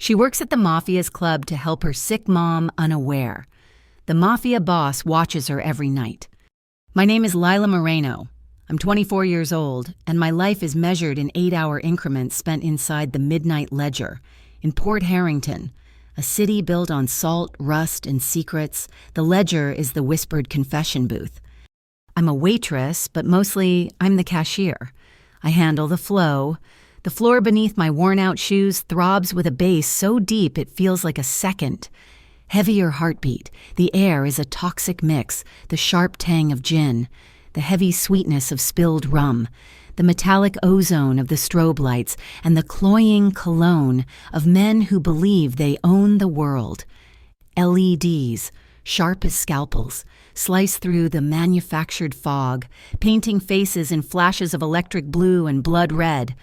She works at the Mafia's club to help her sick mom unaware. The Mafia boss watches her every night. My name is Lila Moreno. I'm 24 years old, and my life is measured in 8-hour increments spent inside the Midnight Ledger in Port Harrington, a city built on salt, rust, and secrets. The Ledger is the whispered confession booth. I'm a waitress, but mostly I'm the cashier. I handle the flow. The floor beneath my worn-out shoes throbs with a bass so deep it feels like a second. Heavier heartbeat. The air is a toxic mix, the sharp tang of gin, the heavy sweetness of spilled rum, the metallic ozone of the strobe lights, and the cloying cologne of men who believe they own the world. LEDs, sharp as scalpels, slice through the manufactured fog, painting faces in flashes of electric blue and blood red.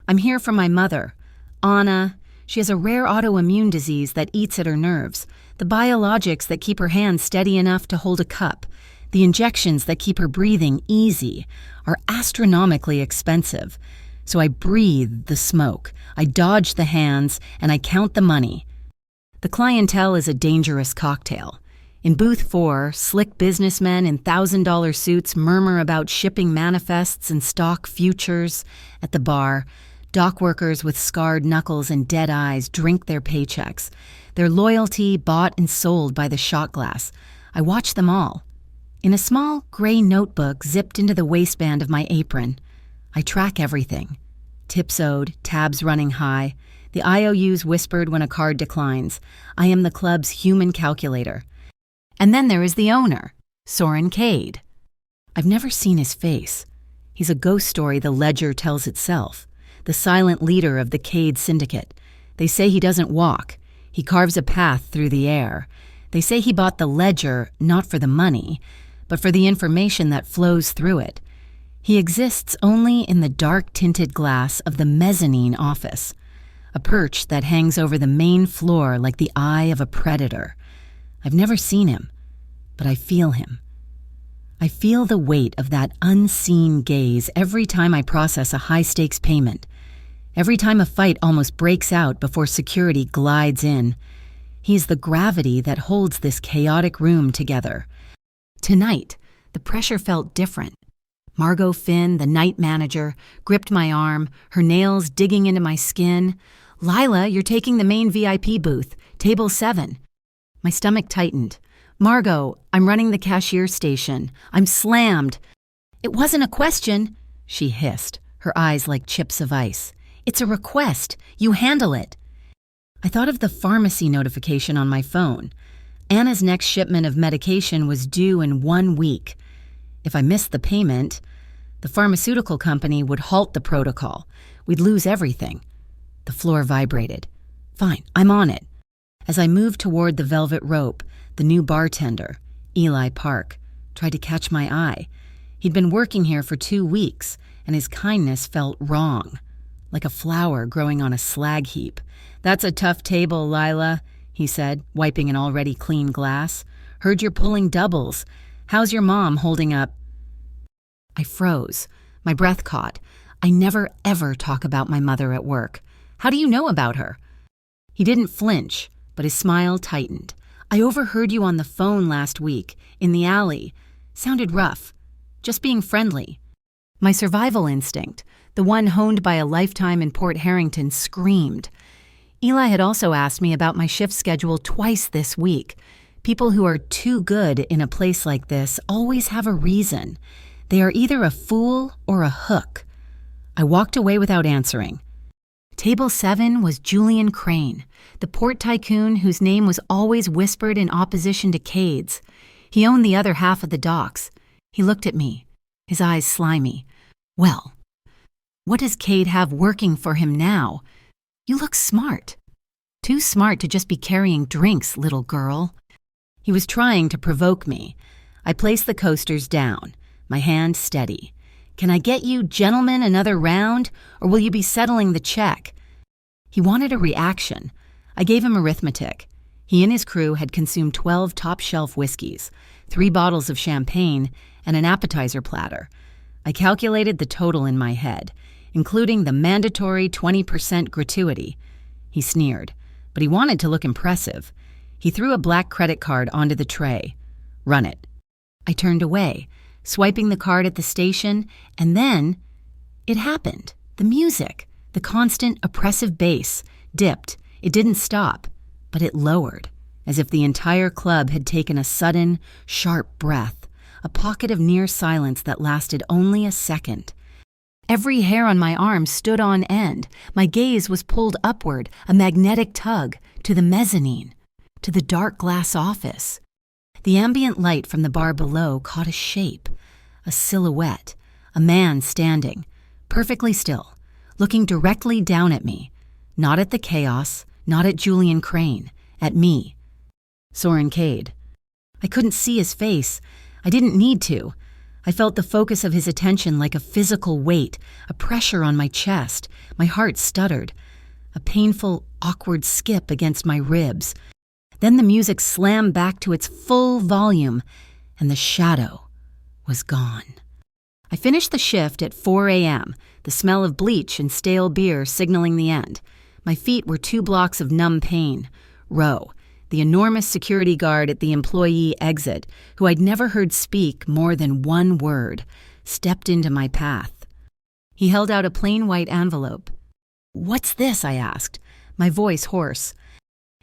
I'm here for my mother, Anna. She has a rare autoimmune disease that eats at her nerves, the biologics that keep her hands steady enough to hold a cup. The injections that keep her breathing easy are astronomically expensive. So I breathe the smoke, I dodge the hands, and I count the money. The clientele is a dangerous cocktail. In Booth 4, slick businessmen in $1,000 suits murmur about shipping manifests and stock futures. At the bar, dock workers with scarred knuckles and dead eyes drink their paychecks, their loyalty bought and sold by the shot glass. I watch them all. In a small gray notebook zipped into the waistband of my apron, I track everything. Tips owed, tabs running high, the IOUs whispered when a card declines. I am the club's human calculator. And then there is the owner, Soren Cade. I've never seen his face. He's a ghost story the Ledger tells itself, the silent leader of the Cade syndicate. They say he doesn't walk. He carves a path through the air. They say he bought the Ledger not for the money, but for the information that flows through it. He exists only in the dark-tinted glass of the mezzanine office, a perch that hangs over the main floor like the eye of a predator. I've never seen him, but I feel him. I feel the weight of that unseen gaze every time I process a high-stakes payment, every time a fight almost breaks out before security glides in. He's the gravity that holds this chaotic room together. Tonight, the pressure felt different. Margot Finn, the night manager, gripped my arm, her nails digging into my skin. "Lila, you're taking the main VIP booth, table 7. My stomach tightened. "Margot, I'm running the cashier station. I'm slammed." "It wasn't a question," she hissed, her eyes like chips of ice. "It's a request. You handle it." I thought of the pharmacy notification on my phone. Anna's next shipment of medication was due in 1 week. If I missed the payment, the pharmaceutical company would halt the protocol. We'd lose everything. The floor vibrated. Fine, I'm on it. As I moved toward the velvet rope, the new bartender, Eli Park, tried to catch my eye. He'd been working here for 2 weeks, and his kindness felt wrong, like a flower growing on a slag heap. "That's a tough table, Lila," he said, wiping an already clean glass. "Heard you're pulling doubles. How's your mom holding up?" I froze. My breath caught. I never, ever talk about my mother at work. "How do you know about her?" He didn't flinch, but his smile tightened. "I overheard you on the phone last week, in the alley. Sounded rough. Just being friendly." My survival instinct, the one honed by a lifetime in Port Harrington, screamed. Eli had also asked me about my shift schedule twice this week. People who are too good in a place like this always have a reason. They are either a fool or a hook. I walked away without answering. Table 7 was Julian Crane, the port tycoon whose name was always whispered in opposition to Cade's. He owned the other half of the docks. He looked at me, his eyes slimy. "Well, what does Cade have working for him now? You look smart. Too smart to just be carrying drinks, little girl." He was trying to provoke me. I placed the coasters down, my hand steady. "Can I get you gentlemen another round, or will you be settling the check?" He wanted a reaction. I gave him arithmetic. He and his crew had consumed 12 top-shelf whiskeys, 3 bottles of champagne, and an appetizer platter. I calculated the total in my head, including the mandatory 20% gratuity. He sneered. but he wanted to look impressive. He threw a black credit card onto the tray. "Run it." I turned away, swiping the card at the station, and then it happened. The music, the constant oppressive bass, dipped. It didn't stop, but it lowered, as if the entire club had taken a sudden, sharp breath, a pocket of near silence that lasted only a second. Every hair on my arm stood on end. My gaze was pulled upward, a magnetic tug, to the mezzanine, to the dark glass office. The ambient light from the bar below caught a shape, a silhouette, a man standing, perfectly still, looking directly down at me, not at the chaos, not at Julian Crane, at me. Soren Cade. I couldn't see his face. I didn't need to. I felt the focus of his attention like a physical weight, a pressure on my chest. My heart stuttered, a painful, awkward skip against my ribs. Then the music slammed back to its full volume, and the shadow was gone. I finished the shift at 4 a.m., the smell of bleach and stale beer signaling the end. My feet were 2 blocks of numb pain. Rowe, the enormous security guard at the employee exit, who I'd never heard speak more than one word, stepped into my path. He held out a plain white envelope. "What's this?" I asked, my voice hoarse.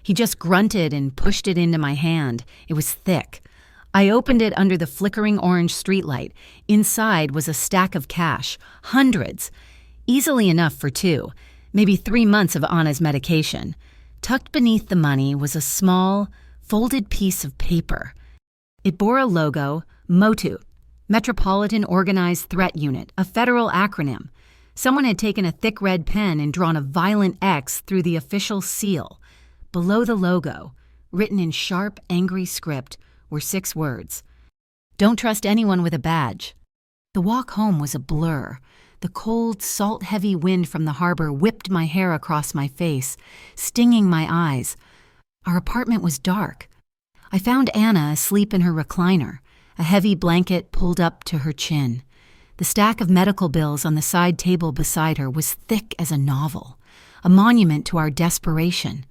He just grunted and pushed it into my hand. It was thick. I opened it under the flickering orange streetlight. Inside was a stack of cash, hundreds, easily enough for 2, maybe 3 months of Anna's medication. Tucked beneath the money was a small, folded piece of paper. It bore a logo, MOTU, Metropolitan Organized Threat Unit, a federal acronym. Someone had taken a thick red pen and drawn a violent X through the official seal. Below the logo, written in sharp, angry script, were 6 words. "Don't trust anyone with a badge." The walk home was a blur. The cold, salt-heavy wind from the harbor whipped my hair across my face, stinging my eyes. Our apartment was dark. I found Anna asleep in her recliner, a heavy blanket pulled up to her chin. The stack of medical bills on the side table beside her was thick as a novel, a monument to our desperation.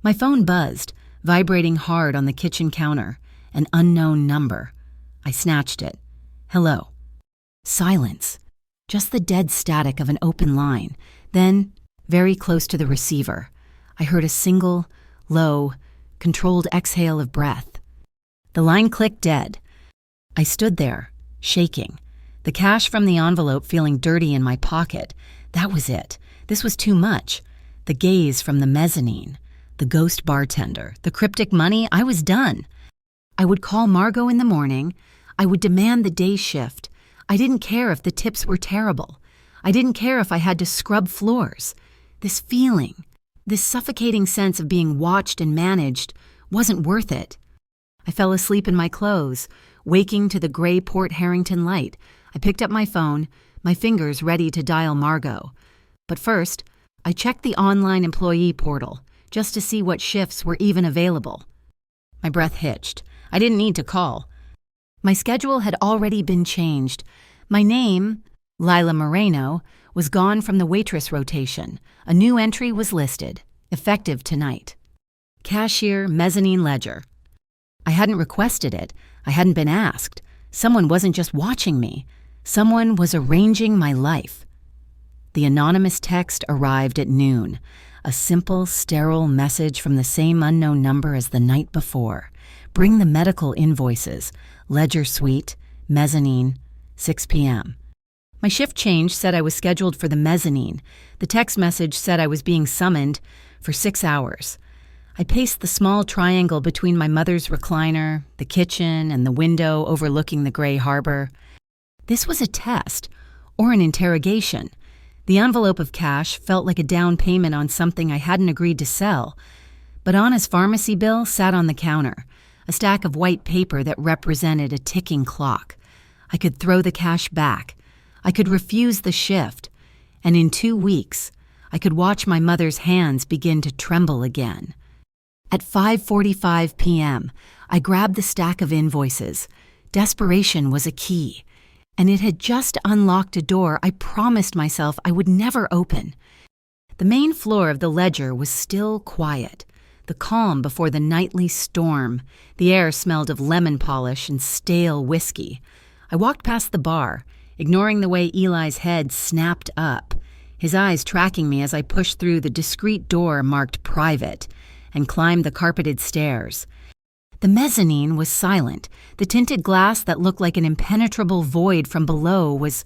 My phone buzzed, vibrating hard on the kitchen counter, an unknown number. I snatched it. "Hello." Silence. Just the dead static of an open line. Then, very close to the receiver, I heard a single, low, controlled exhale of breath. The line clicked dead. I stood there, shaking, the cash from the envelope feeling dirty in my pocket. That was it. This was too much. The gaze from the mezzanine, the ghost bartender, the cryptic money. I was done. I would call Margot in the morning. I would demand the day shift. I didn't care if the tips were terrible. I didn't care if I had to scrub floors. This feeling, this suffocating sense of being watched and managed, wasn't worth it. I fell asleep in my clothes, waking to the gray Port Harrington light. I picked up my phone, my fingers ready to dial Margot. But first, I checked the online employee portal, just to see what shifts were even available. My breath hitched. I didn't need to call. My schedule had already been changed. My name, Lila Moreno, was gone from the waitress rotation. A new entry was listed, effective tonight. Cashier, mezzanine ledger. I hadn't requested it. I hadn't been asked. Someone wasn't just watching me. Someone was arranging my life. The anonymous text arrived at noon. A simple, sterile message from the same unknown number as the night before. Bring the medical invoices. Ledger suite, mezzanine, 6 p.m. My shift change said I was scheduled for the mezzanine. The text message said I was being summoned for 6 hours. I paced the small triangle between my mother's recliner, the kitchen, and the window overlooking the gray harbor. This was a test, or an interrogation. The envelope of cash felt like a down payment on something I hadn't agreed to sell. But Anna's pharmacy bill sat on the counter, a stack of white paper that represented a ticking clock. I could throw the cash back. I could refuse the shift. And in 2 weeks, I could watch my mother's hands begin to tremble again. At 5:45 p.m., I grabbed the stack of invoices. Desperation was a key, and it had just unlocked a door I promised myself I would never open. The main floor of the ledger was still quiet, the calm before the nightly storm. The air smelled of lemon polish and stale whiskey. I walked past the bar, ignoring the way Eli's head snapped up, his eyes tracking me as I pushed through the discreet door marked private and climbed the carpeted stairs. The mezzanine was silent. The tinted glass that looked like an impenetrable void from below was,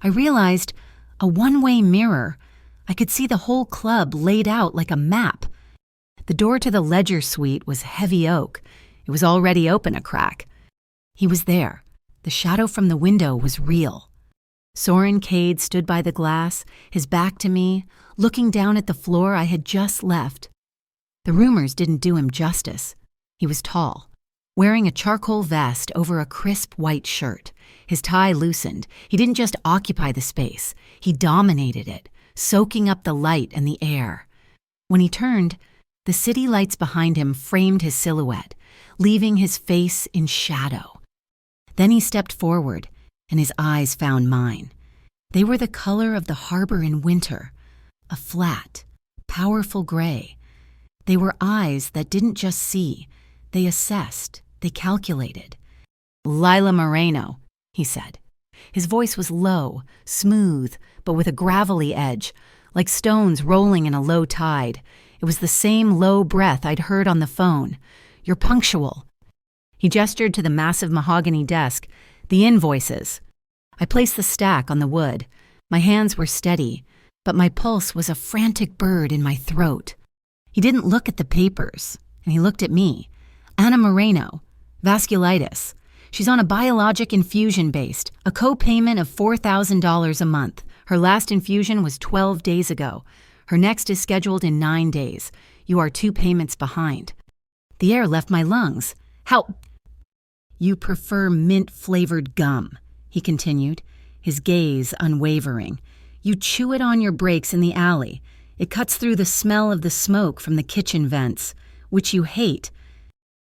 I realized, a one-way mirror. I could see the whole club laid out like a map. The door to the ledger suite was heavy oak. It was already open a crack. He was there. The shadow from the window was real. Soren Cade stood by the glass, his back to me, looking down at the floor I had just left. The rumors didn't do him justice. He was tall, wearing a charcoal vest over a crisp white shirt. His tie loosened. He didn't just occupy the space. He dominated it, soaking up the light and the air. When he turned, the city lights behind him framed his silhouette, leaving his face in shadow. Then he stepped forward, and his eyes found mine. They were the color of the harbor in winter, a flat, powerful gray. They were eyes that didn't just see. They assessed, they calculated. "Lila Moreno," he said. His voice was low, smooth, but with a gravelly edge, like stones rolling in a low tide. It was the same low breath I'd heard on the phone. "You're punctual." He gestured to the massive mahogany desk, the invoices. I placed the stack on the wood. My hands were steady, but my pulse was a frantic bird in my throat. He didn't look at the papers, and he looked at me. "Anna Moreno, vasculitis. She's on a biologic infusion based, a co-payment of $4,000 a month. Her last infusion was 12 days ago. Her next is scheduled in 9 days. You are 2 payments behind." The air left my lungs. "How—" "You prefer mint-flavored gum," he continued, his gaze unwavering. "You chew it on your breaks in the alley. It cuts through the smell of the smoke from the kitchen vents, which you hate."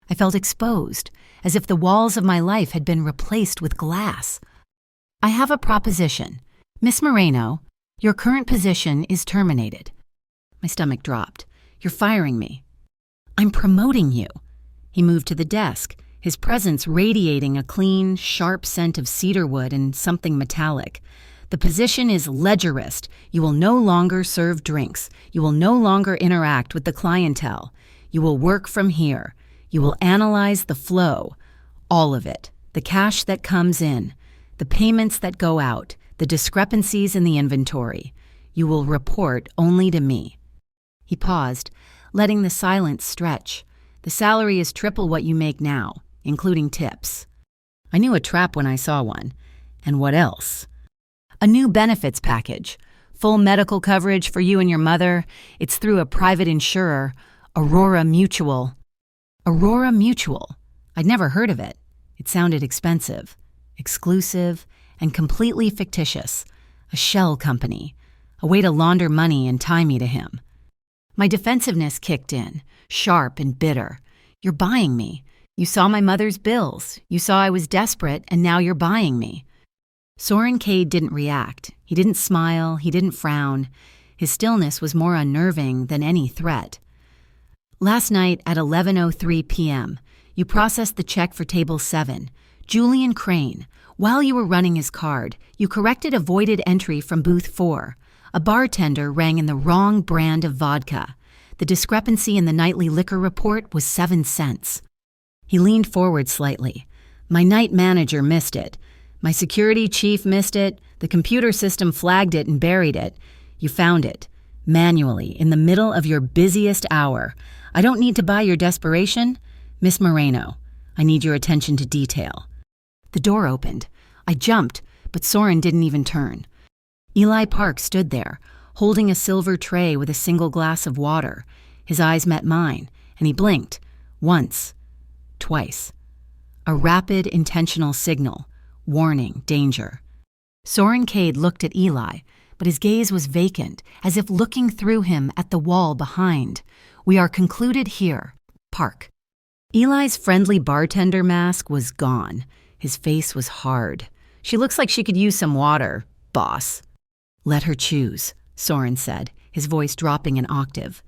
I felt exposed, as if the walls of my life had been replaced with glass. "I have a proposition. Miss Moreno, your current position is terminated." My stomach dropped. "You're firing me." "I'm promoting you." He moved to the desk, his presence radiating a clean, sharp scent of cedarwood and something metallic. "The position is ledgerist. You will no longer serve drinks. You will no longer interact with the clientele. You will work from here. You will analyze the flow, all of it, the cash that comes in, the payments that go out, the discrepancies in the inventory. You will report only to me." He paused, letting the silence stretch. "The salary is triple what you make now, including tips." I knew a trap when I saw one. And what else? "A new benefits package. Full medical coverage for you and your mother. It's through a private insurer, Aurora Mutual." Aurora Mutual. I'd never heard of it. It sounded expensive, exclusive, and completely fictitious. A shell company. A way to launder money and tie me to him. My defensiveness kicked in, sharp and bitter. "You're buying me. You saw my mother's bills. You saw I was desperate, and now you're buying me." Soren Cade didn't react. He didn't smile. He didn't frown. His stillness was more unnerving than any threat. "Last night at 11:03 p.m., you processed the check for Table 7. Julian Crane. While you were running his card, you corrected a voided entry from Booth 4. A bartender rang in the wrong brand of vodka. The discrepancy in the nightly liquor report was 7 cents. He leaned forward slightly. "My night manager missed it. My security chief missed it. The computer system flagged it and buried it. You found it, manually, in the middle of your busiest hour. I don't need to buy your desperation. Miss Moreno, I need your attention to detail." The door opened. I jumped, but Soren didn't even turn. Eli Park stood there, holding a silver tray with a single glass of water. His eyes met mine, and he blinked. Once. Twice. A rapid, intentional signal. Warning, danger. Soren Cade looked at Eli, but his gaze was vacant, as if looking through him at the wall behind. "We are concluded here. Park." Eli's friendly bartender mask was gone. His face was hard. "She looks like she could use some water, boss." "Let her choose," Soren said, his voice dropping an octave.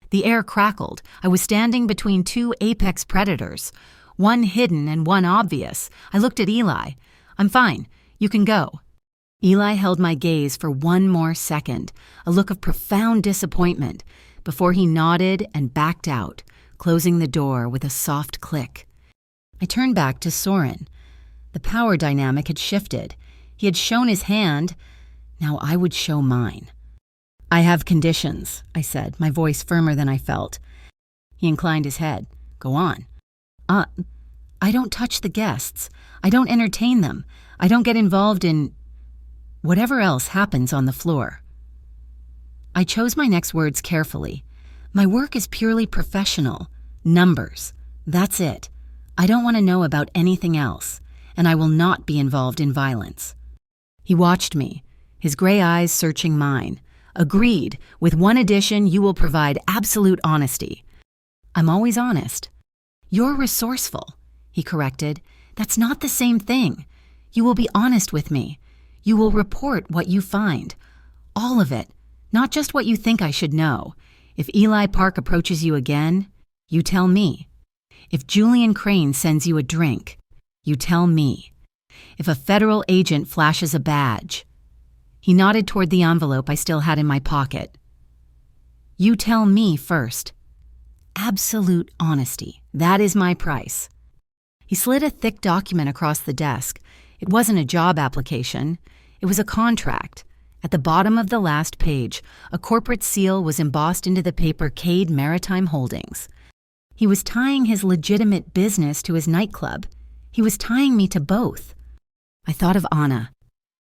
The air crackled. I was standing between two apex predators, one hidden and one obvious. I looked at Eli. "I'm fine. You can go." Eli held my gaze for one more second, a look of profound disappointment, before he nodded and backed out, closing the door with a soft click. I turned back to Soren. The power dynamic had shifted. He had shown his hand. Now I would show mine. "I have conditions," I said, my voice firmer than I felt. He inclined his head. "Go on." I don't touch the guests. I don't entertain them. I don't get involved in whatever else happens on the floor." I chose my next words carefully. My work is purely professional. Numbers. That's it. I don't want to know about anything else, and I will not be involved in violence. He watched me, his gray eyes searching mine. "Agreed. With one addition, you will provide absolute honesty." "I'm always honest." "You're resourceful," he corrected. "That's not the same thing. You will be honest with me. You will report what you find. All of it, not just what you think I should know. If Eli Park approaches you again, you tell me. If Julian Crane sends you a drink, you tell me. If a federal agent flashes a badge." He nodded toward the envelope I still had in my pocket. "You tell me first. Absolute honesty. That is my price." He slid a thick document across the desk. It wasn't a job application. It was a contract. At the bottom of the last page, a corporate seal was embossed into the paper Cade Maritime Holdings. He was tying his legitimate business to his nightclub. He was tying me to both. I thought of Anna.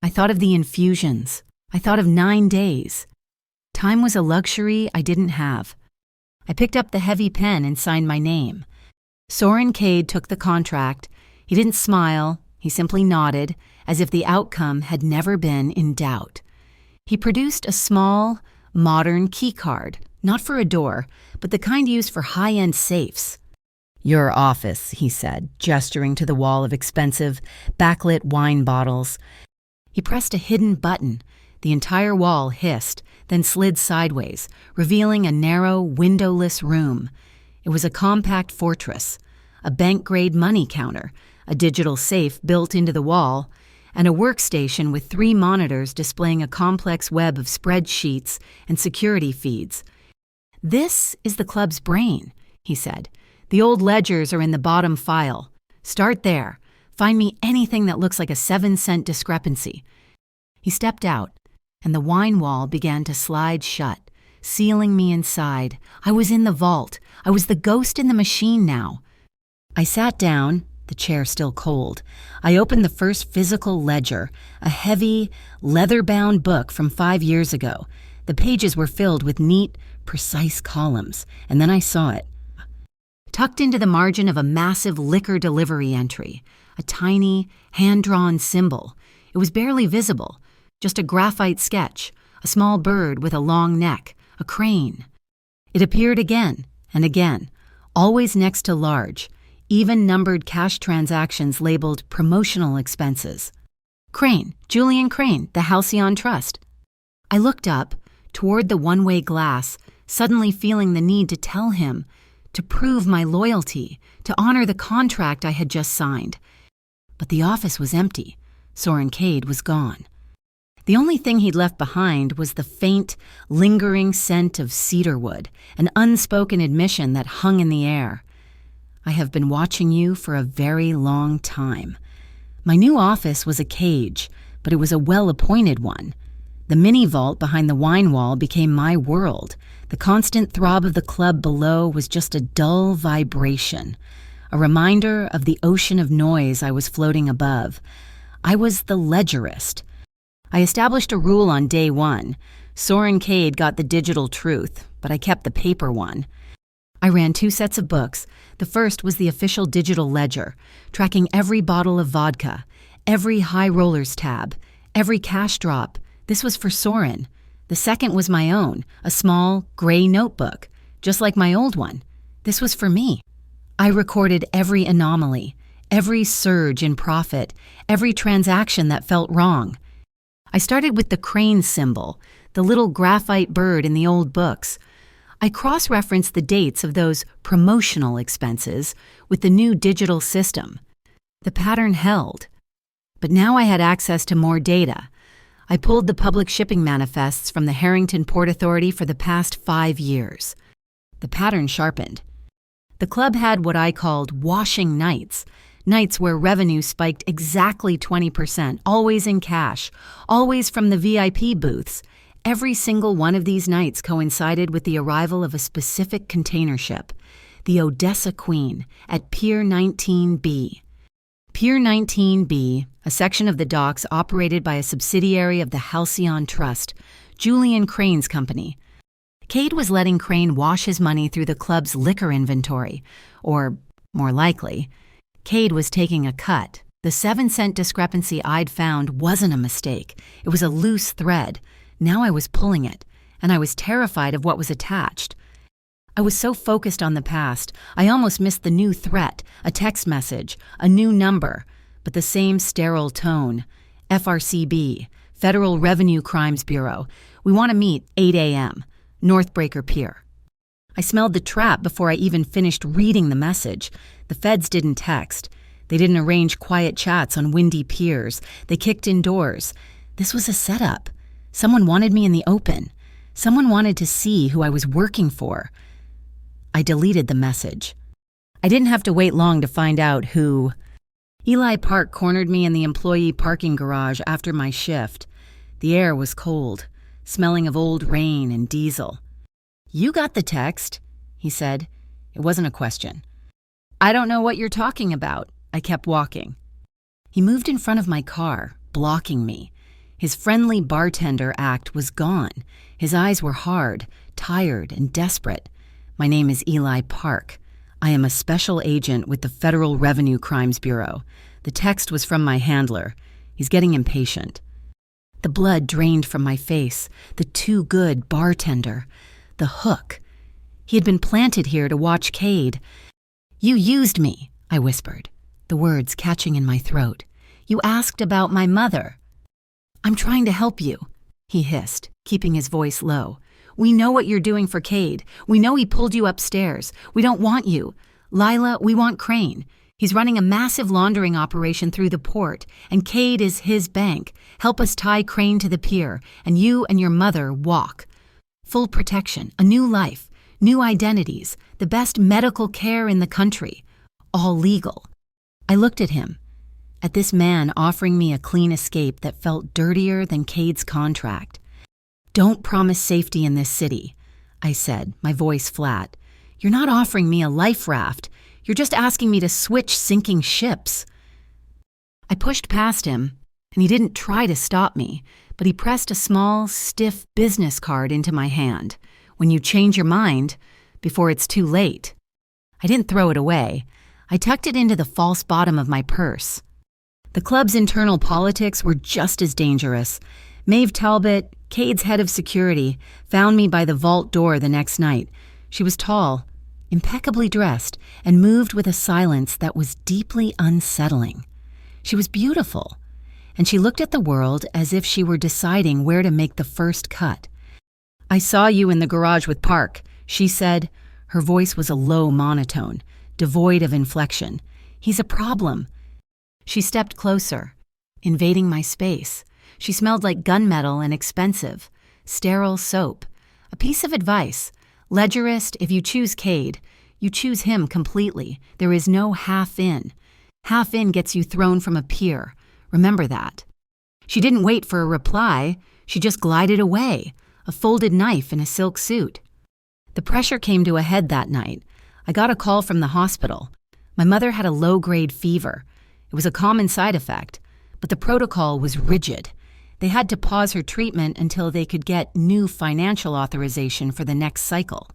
I thought of the infusions. I thought of 9 days. Time was a luxury I didn't have. I picked up the heavy pen and signed my name. Soren Cade took the contract. He didn't smile. He simply nodded, as if the outcome had never been in doubt. He produced a small, modern key card, not for a door, but the kind used for high-end safes. "Your office," he said, gesturing to the wall of expensive, backlit wine bottles. He pressed a hidden button. The entire wall hissed, then slid sideways, revealing a narrow, windowless room. It was a compact fortress, a bank-grade money counter, a digital safe built into the wall, and a workstation with 3 monitors displaying a complex web of spreadsheets and security feeds. "This is the club's brain," he said. "The old ledgers are in the bottom file. Start there. Find me anything that looks like a 7-cent discrepancy." He stepped out, and the wine wall began to slide shut, sealing me inside. I was in the vault. I was the ghost in the machine now. I sat down, the chair still cold. I opened the first physical ledger, a heavy, leather-bound book from 5 years ago. The pages were filled with neat, precise columns, and then I saw it. Tucked into the margin of a massive liquor delivery entry, a tiny, hand-drawn symbol. It was barely visible, just a graphite sketch, a small bird with a long neck, a crane. It appeared again and again, always next to large, even-numbered cash transactions labeled promotional expenses. "Crane, Julian Crane, the Halcyon Trust." I looked up, toward the one-way glass, suddenly feeling the need to tell him, to prove my loyalty, to honor the contract I had just signed. But the office was empty. Soren Cade was gone. The only thing he'd left behind was the faint, lingering scent of cedarwood, an unspoken admission that hung in the air. "I have been watching you for a very long time." My new office was a cage, but it was a well-appointed one. The mini-vault behind the wine wall became my world. The constant throb of the club below was just a dull vibration, a reminder of the ocean of noise I was floating above. I was the ledgerist. I established a rule on day 1. Soren Cade got the digital truth, but I kept the paper one. I ran 2 sets of books. The first was the official digital ledger, tracking every bottle of vodka, every high rollers tab, every cash drop. This was for Soren. The second was my own, a small, gray notebook, just like my old one. This was for me. I recorded every anomaly, every surge in profit, every transaction that felt wrong. I started with the crane symbol, the little graphite bird in the old books. I cross-referenced the dates of those promotional expenses with the new digital system. The pattern held. But now I had access to more data. I pulled the public shipping manifests from the Harrington Port Authority for the past 5 years. The pattern sharpened. The club had what I called washing nights, nights where revenue spiked exactly 20%, always in cash, always from the VIP booths. Every single one of these nights coincided with the arrival of a specific container ship, the Odessa Queen, at Pier 19B. Pier 19B, a section of the docks operated by a subsidiary of the Halcyon Trust, Julian Crane's company. Cade was letting Crane wash his money through the club's liquor inventory, or, more likely, Cade was taking a cut. The 7-cent discrepancy I'd found wasn't a mistake. It was a loose thread. Now I was pulling it, and I was terrified of what was attached. I was so focused on the past, I almost missed the new threat, a text message, a new number, but the same sterile tone. FRCB, Federal Revenue Crimes Bureau. We want to meet 8 a.m., Northbreaker Pier. I smelled the trap before I even finished reading the message. The feds didn't text. They didn't arrange quiet chats on windy piers. They kicked in doors. This was a setup. Someone wanted me in the open. Someone wanted to see who I was working for. I deleted the message. I didn't have to wait long to find out who. Eli Park cornered me in the employee parking garage after my shift. The air was cold, smelling of old rain and diesel. "You got the text," he said. It wasn't a question. "I don't know what you're talking about." I kept walking. He moved in front of my car, blocking me. His friendly bartender act was gone. His eyes were hard, tired, and desperate. "My name is Eli Park. I am a special agent with the Federal Revenue Crimes Bureau." The text was from my handler. He's getting impatient. The blood drained from my face. The too good bartender. The hook. He had been planted here to watch Cade. "You used me," I whispered, the words catching in my throat. "You asked about my mother." "I'm trying to help you," he hissed, keeping his voice low. "We know what you're doing for Cade. We know he pulled you upstairs. We don't want you. Lila, we want Crane. He's running a massive laundering operation through the port, and Cade is his bank. Help us tie Crane to the pier, and you and your mother walk. Full protection, a new life, new identities, the best medical care in the country. All legal." I looked at him, at this man offering me a clean escape that felt dirtier than Cade's contract. "Don't promise safety in this city," I said, my voice flat. "You're not offering me a life raft. You're just asking me to switch sinking ships." I pushed past him, and he didn't try to stop me, but he pressed a small, stiff business card into my hand. "When you change your mind, before it's too late." I didn't throw it away. I tucked it into the false bottom of my purse. The club's internal politics were just as dangerous. Maeve Talbot, Cade's head of security, found me by the vault door the next night. She was tall, impeccably dressed, and moved with a silence that was deeply unsettling. She was beautiful, and she looked at the world as if she were deciding where to make the first cut. "I saw you in the garage with Park," she said. Her voice was a low monotone, devoid of inflection. "He's a problem." She stepped closer, invading my space. She smelled like gunmetal and expensive, sterile soap. A piece of advice: Ledgerist, if you choose Cade, you choose him completely. There is no half in. Half in gets you thrown from a pier. Remember that. She didn't wait for a reply. She just glided away, a folded knife in a silk suit. The pressure came to a head that night. I got a call from the hospital. My mother had a low-grade fever. It was a common side effect, but the protocol was rigid. They had to pause her treatment until they could get new financial authorization for the next cycle.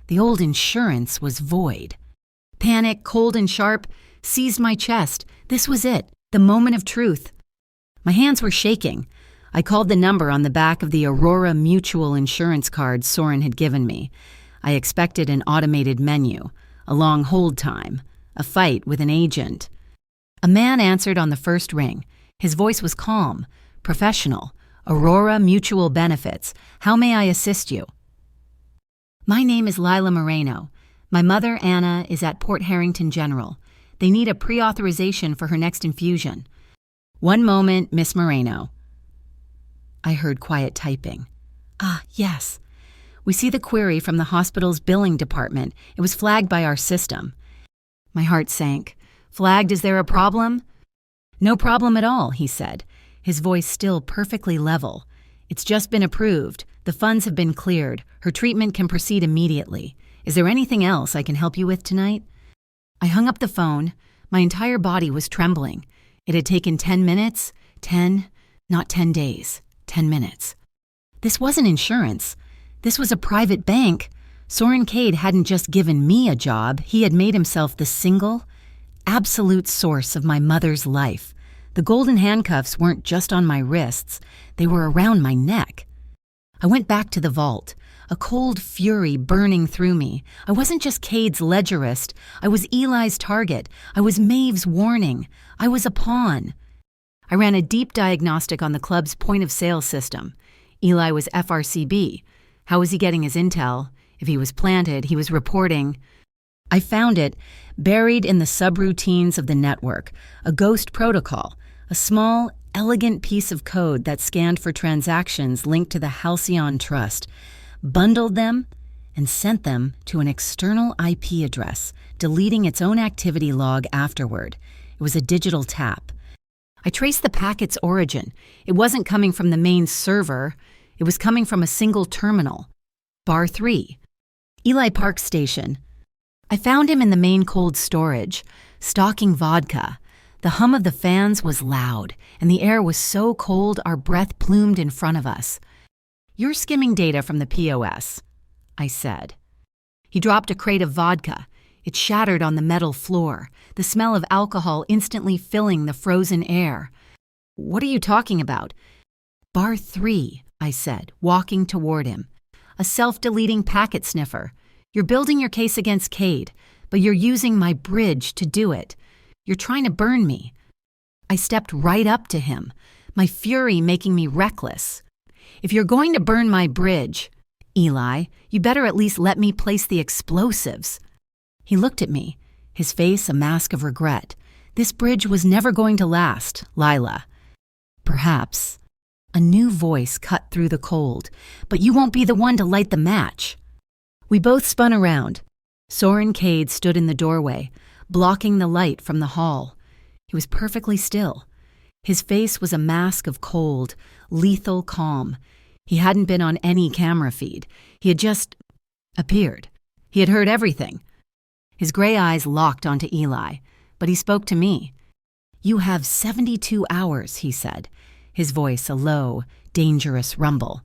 The old insurance was void. Panic, cold and sharp, seized my chest. This was it, the moment of truth. My hands were shaking. I called the number on the back of the Aurora Mutual insurance card Soren had given me. I expected an automated menu, a long hold time, a fight with an agent. A man answered on the first ring. His voice was calm, professional, Aurora Mutual Benefits. How may I assist you? My name is Lila Moreno. My mother, Anna, is at Port Harrington General. They need a pre-authorization for her next infusion. One moment, Miss Moreno. I heard quiet typing. Ah, yes. We see the query from the hospital's billing department. It was flagged by our system. My heart sank. Flagged, is there a problem? No problem at all, he said, his voice still perfectly level. It's just been approved. The funds have been cleared. Her treatment can proceed immediately. Is there anything else I can help you with tonight? I hung up the phone. My entire body was trembling. It had taken 10 minutes. not 10 days. 10 minutes. This wasn't insurance. This was a private bank. Soren Cade hadn't just given me a job. He had made himself the single, absolute source of my mother's life. The golden handcuffs weren't just on my wrists. They were around my neck. I went back to the vault, a cold fury burning through me. I wasn't just Cade's ledgerist. I was Eli's target. I was Maeve's warning. I was a pawn. I ran a deep diagnostic on the club's point-of-sale system. Eli was FRCB. How was he getting his intel? If he was planted, he was reporting. I found it, buried in the subroutines of the network, a ghost protocol, a small, elegant piece of code that scanned for transactions linked to the Halcyon Trust, bundled them, and sent them to an external IP address, deleting its own activity log afterward. It was a digital tap. I traced the packet's origin. It wasn't coming from the main server. It was coming from a single terminal. Bar 3. Eli Park Station. I found him in the main cold storage, stocking vodka. The hum of the fans was loud, and the air was so cold our breath plumed in front of us. You're skimming data from the POS, I said. He dropped a crate of vodka. It shattered on the metal floor, the smell of alcohol instantly filling the frozen air. What are you talking about? Bar 3, I said, walking toward him. A self-deleting packet sniffer. You're building your case against Cade, but you're using my bridge to do it. You're trying to burn me. I stepped right up to him, my fury making me reckless. If you're going to burn my bridge, Eli, you better at least let me place the explosives. He looked at me, his face a mask of regret. This bridge was never going to last, Lila. Perhaps. A new voice cut through the cold, but you won't be the one to light the match. We both spun around. Soren Cade stood in the doorway, blocking the light from the hall. He was perfectly still. His face was a mask of cold, lethal calm. He hadn't been on any camera feed. He had just appeared. He had heard everything. His gray eyes locked onto Eli, but he spoke to me. You have 72 hours, he said, his voice a low, dangerous rumble.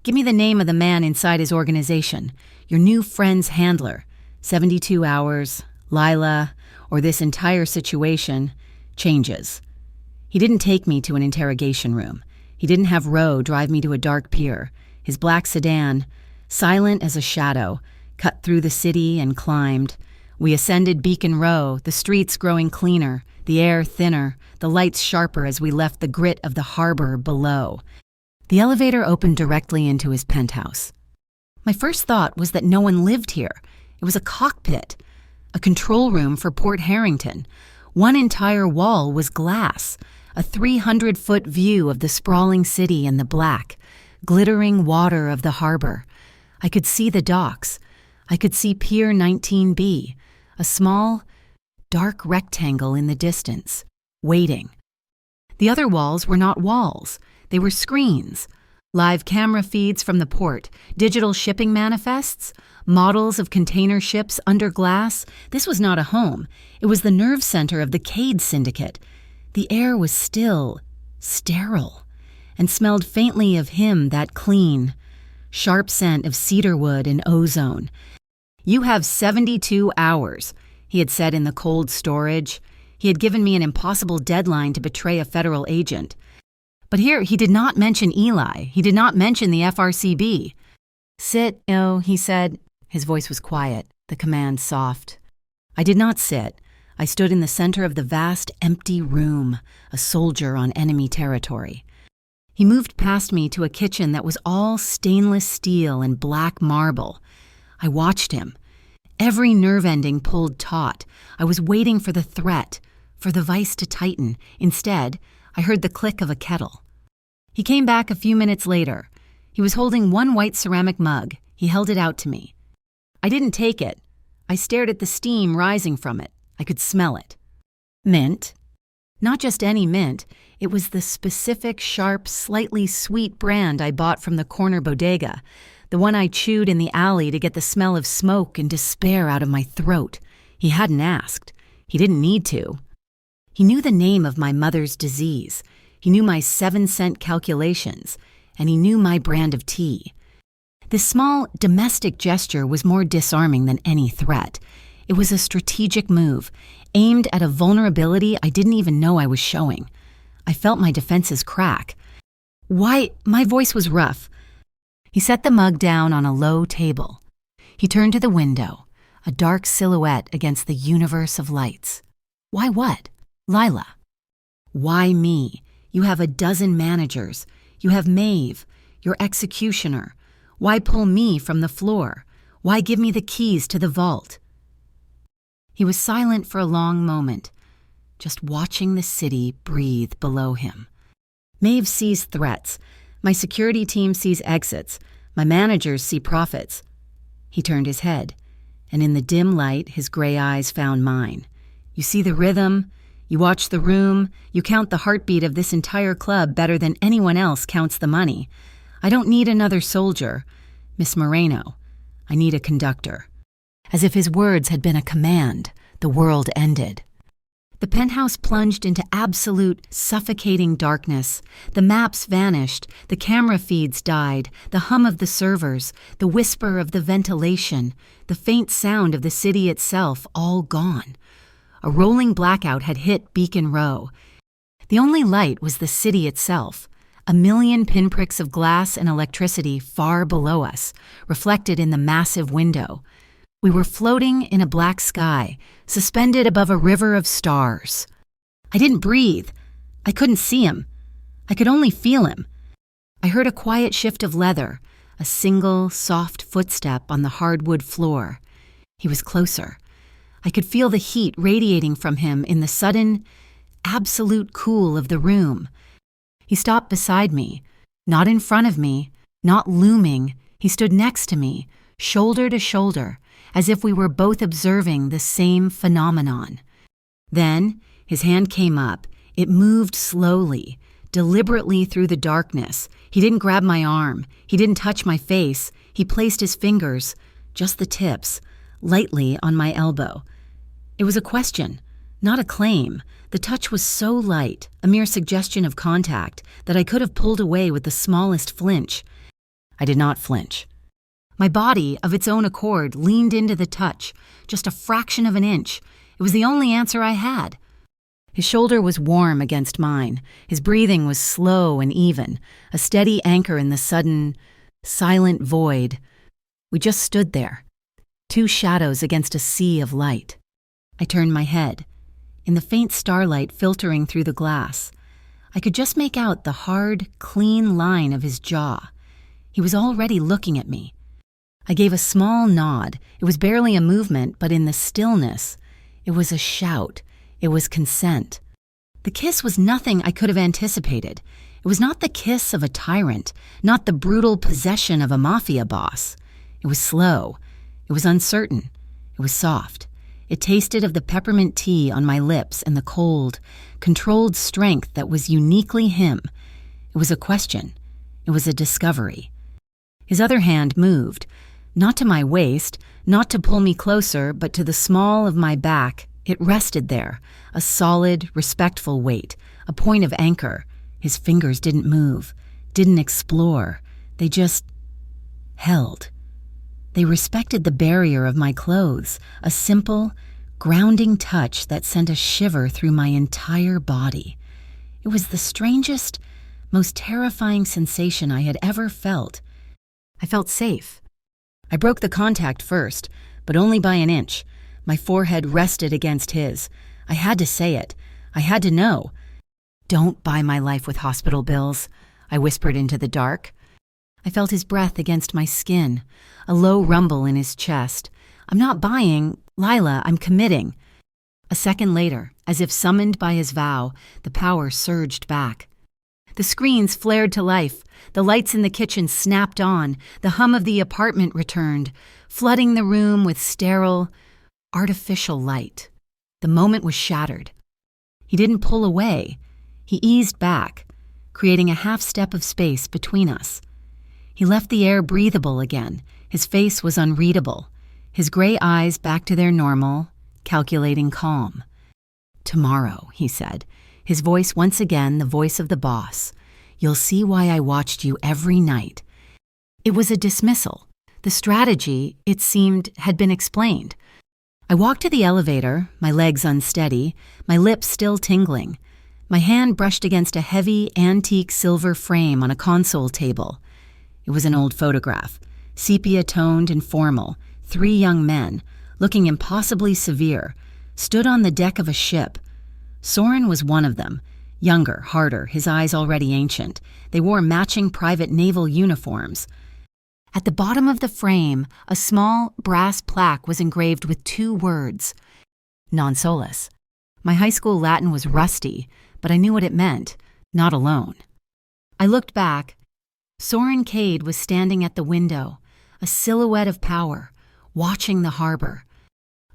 Give me the name of the man inside his organization, your new friend's handler. 72 hours, Lila, or this entire situation changes. He didn't take me to an interrogation room. He didn't have Roe drive me to a dark pier. His black sedan, silent as a shadow, cut through the city and climbed. We ascended Beacon Row, the streets growing cleaner, the air thinner, the lights sharper as we left the grit of the harbor below. The elevator opened directly into his penthouse. My first thought was that no one lived here. It was a cockpit, a control room for Port Harrington. One entire wall was glass, a 300-foot view of the sprawling city and the black, glittering water of the harbor. I could see the docks. I could see Pier 19B, a small, dark rectangle in the distance, waiting. The other walls were not walls. They were screens, live camera feeds from the port, digital shipping manifests, models of container ships under glass. This was not a home. It was the nerve center of the Cade Syndicate. The air was still, sterile, and smelled faintly of him, that clean, sharp scent of cedarwood and ozone. You have 72 hours, he had said in the cold storage. He had given me an impossible deadline to betray a federal agent. But here he did not mention Eli. He did not mention the FRCB. Sit, he said. His voice was quiet, the command soft. I did not sit. I stood in the center of the vast, empty room, a soldier on enemy territory. He moved past me to a kitchen that was all stainless steel and black marble. I watched him. Every nerve ending pulled taut. I was waiting for the threat, for the vice to tighten. Instead, I heard the click of a kettle. He came back a few minutes later. He was holding one white ceramic mug. He held it out to me. I didn't take it. I stared at the steam rising from it. I could smell it. Mint. Not just any mint. It was the specific, sharp, slightly sweet brand I bought from the corner bodega, the one I chewed in the alley to get the smell of smoke and despair out of my throat. He hadn't asked. He didn't need to. He knew the name of my mother's disease. He knew my 7-cent calculations, and he knew my brand of tea. This small, domestic gesture was more disarming than any threat. It was a strategic move, aimed at a vulnerability I didn't even know I was showing. I felt my defenses crack. "Why?" My voice was rough. He set the mug down on a low table. He turned to the window, a dark silhouette against the universe of lights. "Why what?" "Lila." "Why me? You have a dozen managers. You have Maeve, your executioner. Why pull me from the floor? Why give me the keys to the vault?" He was silent for a long moment, just watching the city breathe below him. Maeve sees threats. My security team sees exits. My managers see profits. He turned his head, and in the dim light, his gray eyes found mine. "You see the rhythm. You watch the room. You count the heartbeat of this entire club better than anyone else counts the money. I don't need another soldier, Miss Moreno. I need a conductor." As if his words had been a command, the world ended. The penthouse plunged into absolute, suffocating darkness. The maps vanished, the camera feeds died, the hum of the servers, the whisper of the ventilation, the faint sound of the city itself, all gone. A rolling blackout had hit Beacon Row. The only light was the city itself, a million pinpricks of glass and electricity far below us, reflected in the massive window. We were floating in a black sky, suspended above a river of stars. I didn't breathe. I couldn't see him. I could only feel him. I heard a quiet shift of leather, a single, soft footstep on the hardwood floor. He was closer. I could feel the heat radiating from him in the sudden, absolute cool of the room. He stopped beside me, not in front of me, not looming. He stood next to me, shoulder to shoulder, as if we were both observing the same phenomenon. Then, his hand came up. It moved slowly, deliberately through the darkness. He didn't grab my arm. He didn't touch my face. He placed his fingers, just the tips, lightly on my elbow. It was a question, not a claim. The touch was so light, a mere suggestion of contact, that I could have pulled away with the smallest flinch. I did not flinch. My body, of its own accord, leaned into the touch, just a fraction of an inch. It was the only answer I had. His shoulder was warm against mine. His breathing was slow and even, a steady anchor in the sudden, silent void. We just stood there, two shadows against a sea of light. I turned my head. In the faint starlight filtering through the glass, I could just make out the hard, clean line of his jaw. He was already looking at me. I gave a small nod. It was barely a movement, but in the stillness, it was a shout. It was consent. The kiss was nothing I could have anticipated. It was not the kiss of a tyrant, not the brutal possession of a mafia boss. It was slow. It was uncertain. It was soft. It tasted of the peppermint tea on my lips and the cold, controlled strength that was uniquely him. It was a question. It was a discovery. His other hand moved, not to my waist, not to pull me closer, but to the small of my back. It rested there, a solid, respectful weight, a point of anchor. His fingers didn't move, didn't explore. They just held. They respected the barrier of my clothes, a simple, grounding touch that sent a shiver through my entire body. It was the strangest, most terrifying sensation I had ever felt. I felt safe. I broke the contact first, but only by an inch. My forehead rested against his. I had to say it. I had to know. "Don't buy my life with hospital bills." I whispered into the dark. I felt his breath against my skin, a low rumble in his chest. I'm not buying, Lila, I'm committing. A second later, as if summoned by his vow, the power surged back. The screens flared to life, the lights in the kitchen snapped on, the hum of the apartment returned, flooding the room with sterile, artificial light. The moment was shattered. He didn't pull away. He eased back, creating a half-step of space between us. He left the air breathable again. His face was unreadable, his gray eyes back to their normal, calculating calm. "Tomorrow," he said, his voice once again the voice of the boss. "You'll see why I watched you every night." It was a dismissal. The strategy, it seemed, had been explained. I walked to the elevator, my legs unsteady, my lips still tingling. My hand brushed against a heavy, antique silver frame on a console table. It was an old photograph, sepia-toned and formal. 3 young men, looking impossibly severe, stood on the deck of a ship. Soren was one of them, younger, harder, his eyes already ancient. They wore matching private naval uniforms. At the bottom of the frame, a small brass plaque was engraved with 2 words, "Non solus." My high school Latin was rusty, but I knew what it meant, not alone. I looked back. Soren Cade was standing at the window, a silhouette of power, watching the harbor.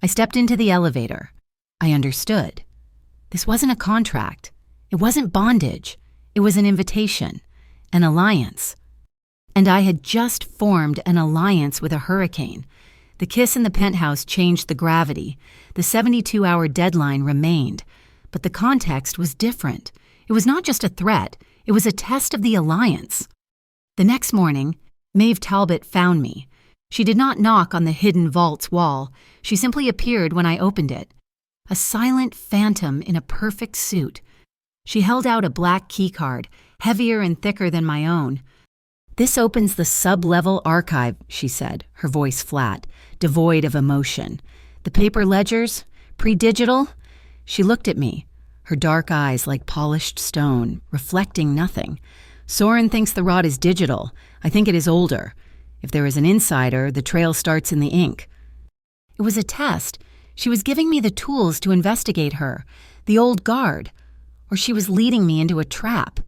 I stepped into the elevator. I understood. This wasn't a contract. It wasn't bondage. It was an invitation, an alliance. And I had just formed an alliance with a hurricane. The kiss in the penthouse changed the gravity. The 72-hour deadline remained. But the context was different. It was not just a threat. It was a test of the alliance. The next morning, Maeve Talbot found me. She did not knock on the hidden vault's wall. She simply appeared when I opened it. A silent phantom in a perfect suit. She held out a black keycard, heavier and thicker than my own. "This opens the sub-level archive," she said, her voice flat, devoid of emotion. "The paper ledgers? Pre-digital?" She looked at me, her dark eyes like polished stone, reflecting nothing. "Soren thinks the rod is digital. I think it is older. If there is an insider, the trail starts in the ink." It was a test. She was giving me the tools to investigate her, the old guard, or she was leading me into a trap.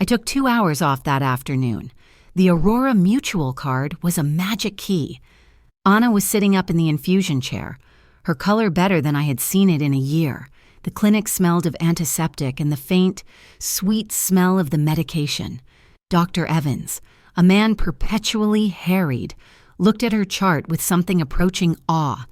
I took 2 hours off that afternoon. The Aurora Mutual card was a magic key. Anna was sitting up in the infusion chair, her color better than I had seen it in a year. The clinic smelled of antiseptic and the faint, sweet smell of the medication. Dr. Evans, a man perpetually harried, looked at her chart with something approaching awe.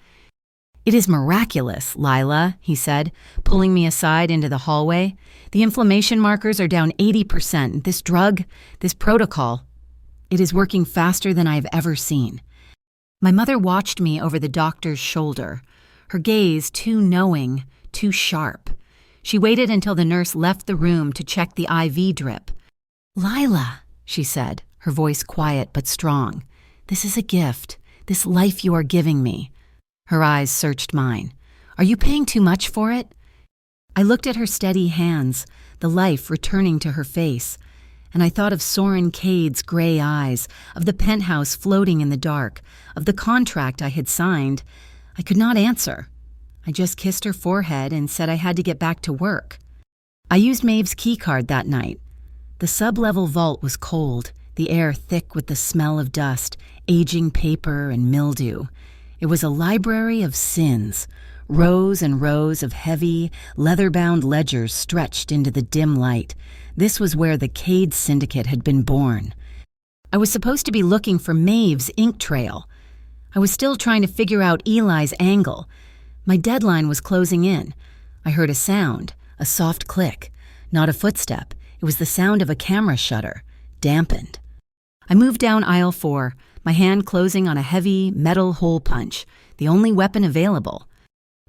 "It is miraculous, Lila," he said, pulling me aside into the hallway. "The inflammation markers are down 80%. This drug, this protocol, it is working faster than I have ever seen." My mother watched me over the doctor's shoulder, her gaze too knowing, too sharp. She waited until the nurse left the room to check the IV drip. "Lila," she said, her voice quiet but strong. "This is a gift, this life you are giving me." Her eyes searched mine. "Are you paying too much for it?" I looked at her steady hands, the life returning to her face, and I thought of Soren Cade's gray eyes, of the penthouse floating in the dark, of the contract I had signed. I could not answer. I just kissed her forehead and said I had to get back to work. I used Maeve's keycard that night. The sub-level vault was cold, the air thick with the smell of dust, aging paper and mildew. It was a library of sins, rows and rows of heavy, leather-bound ledgers stretched into the dim light. This was where the Cade Syndicate had been born. I was supposed to be looking for Maeve's ink trail. I was still trying to figure out Eli's angle. My deadline was closing in. I heard a sound, a soft click. Not a footstep. It was the sound of a camera shutter, dampened. I moved down aisle 4, my hand closing on a heavy metal hole punch, the only weapon available.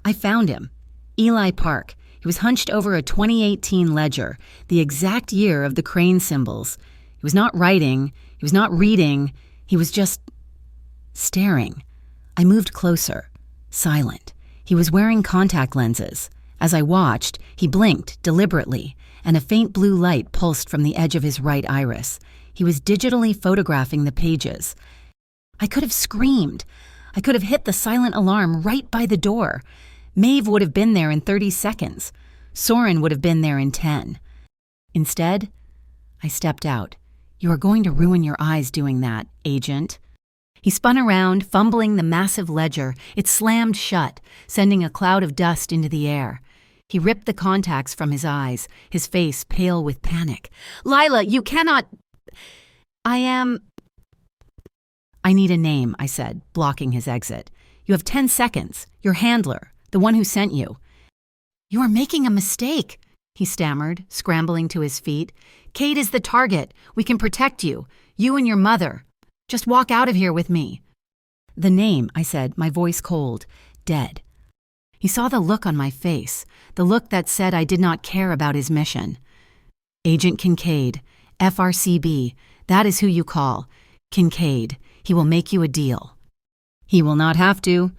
I found him. Eli Park. He was hunched over a 2018 ledger, the exact year of the crane symbols. He was not writing. He was not reading. He was just staring. I moved closer, silent. He was wearing contact lenses. As I watched, he blinked deliberately, and a faint blue light pulsed from the edge of his right iris. He was digitally photographing the pages. I could have screamed. I could have hit the silent alarm right by the door. Maeve would have been there in 30 seconds. Soren would have been there in 10. Instead, I stepped out. "You are going to ruin your eyes doing that, agent." He spun around, fumbling the massive ledger. It slammed shut, sending a cloud of dust into the air. He ripped the contacts from his eyes, his face pale with panic. "Lila, you cannot... I need a name," I said, blocking his exit. "You have 10 seconds. Your handler, the one who sent you." "You are making a mistake," he stammered, scrambling to his feet. "Cade is the target. We can protect you. You and your mother. Just walk out of here with me." "The name," I said, my voice cold. "Dead." He saw the look on my face, the look that said I did not care about his mission. "Agent Kincaid, FRCB, that is who you call. Kincaid, he will make you a deal." "He will not have to."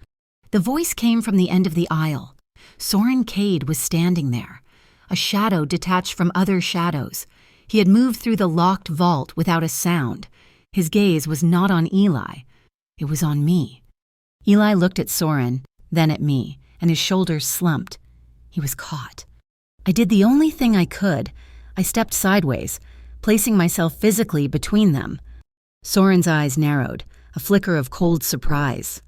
The voice came from the end of the aisle. Soren Cade was standing there, a shadow detached from other shadows. He had moved through the locked vault without a sound. His gaze was not on Eli. It was on me. Eli looked at Soren, then at me, and his shoulders slumped. He was caught. I did the only thing I could. I stepped sideways, placing myself physically between them. Soren's eyes narrowed, a flicker of cold surprise.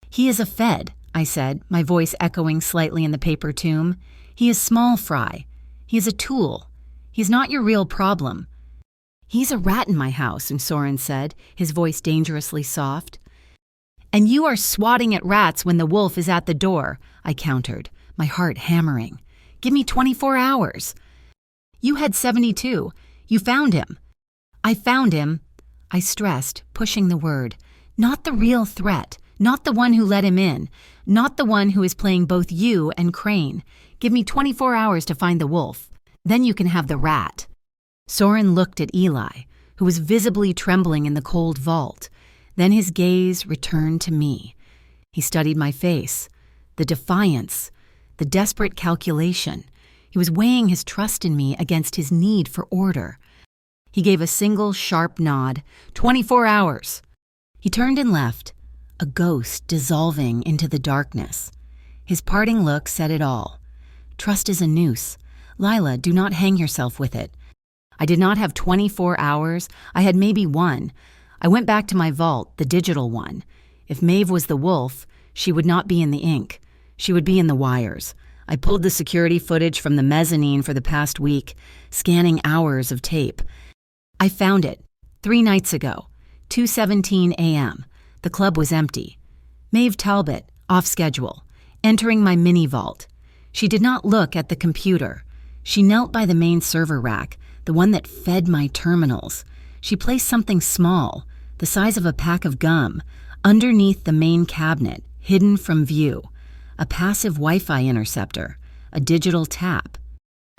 "He is a Fed," I said, my voice echoing slightly in the paper tomb. "He is small fry. He is a tool. He's not your real problem." "He's a rat in my house," Soren said, his voice dangerously soft. "And you are swatting at rats when the wolf is at the door," I countered, my heart hammering. "Give me 24 hours. You had 72. You found him." "I found him," I stressed, pushing the word. "Not the real threat, not the one who let him in, not the one who is playing both you and Crane. Give me 24 hours to find the wolf. Then you can have the rat." Soren looked at Eli, who was visibly trembling in the cold vault. Then his gaze returned to me. He studied my face, the defiance, the desperate calculation. He was weighing his trust in me against his need for order. He gave a single sharp nod. 24 hours. He turned and left, a ghost dissolving into the darkness. His parting look said it all. Trust is a noose. Lila, do not hang yourself with it. I did not have 24 hours. I had maybe one. I went back to my vault, the digital one. If Maeve was the wolf, she would not be in the ink. She would be in the wires. I pulled the security footage from the mezzanine for the past week, scanning hours of tape. I found it, 3 nights ago, 2:17 a.m. The club was empty. Maeve Talbot, off schedule, entering my mini vault. She did not look at the computer. She knelt by the main server rack, the one that fed my terminals. She placed something small, the size of a pack of gum, underneath the main cabinet, hidden from view. A passive Wi-Fi interceptor, a digital tap.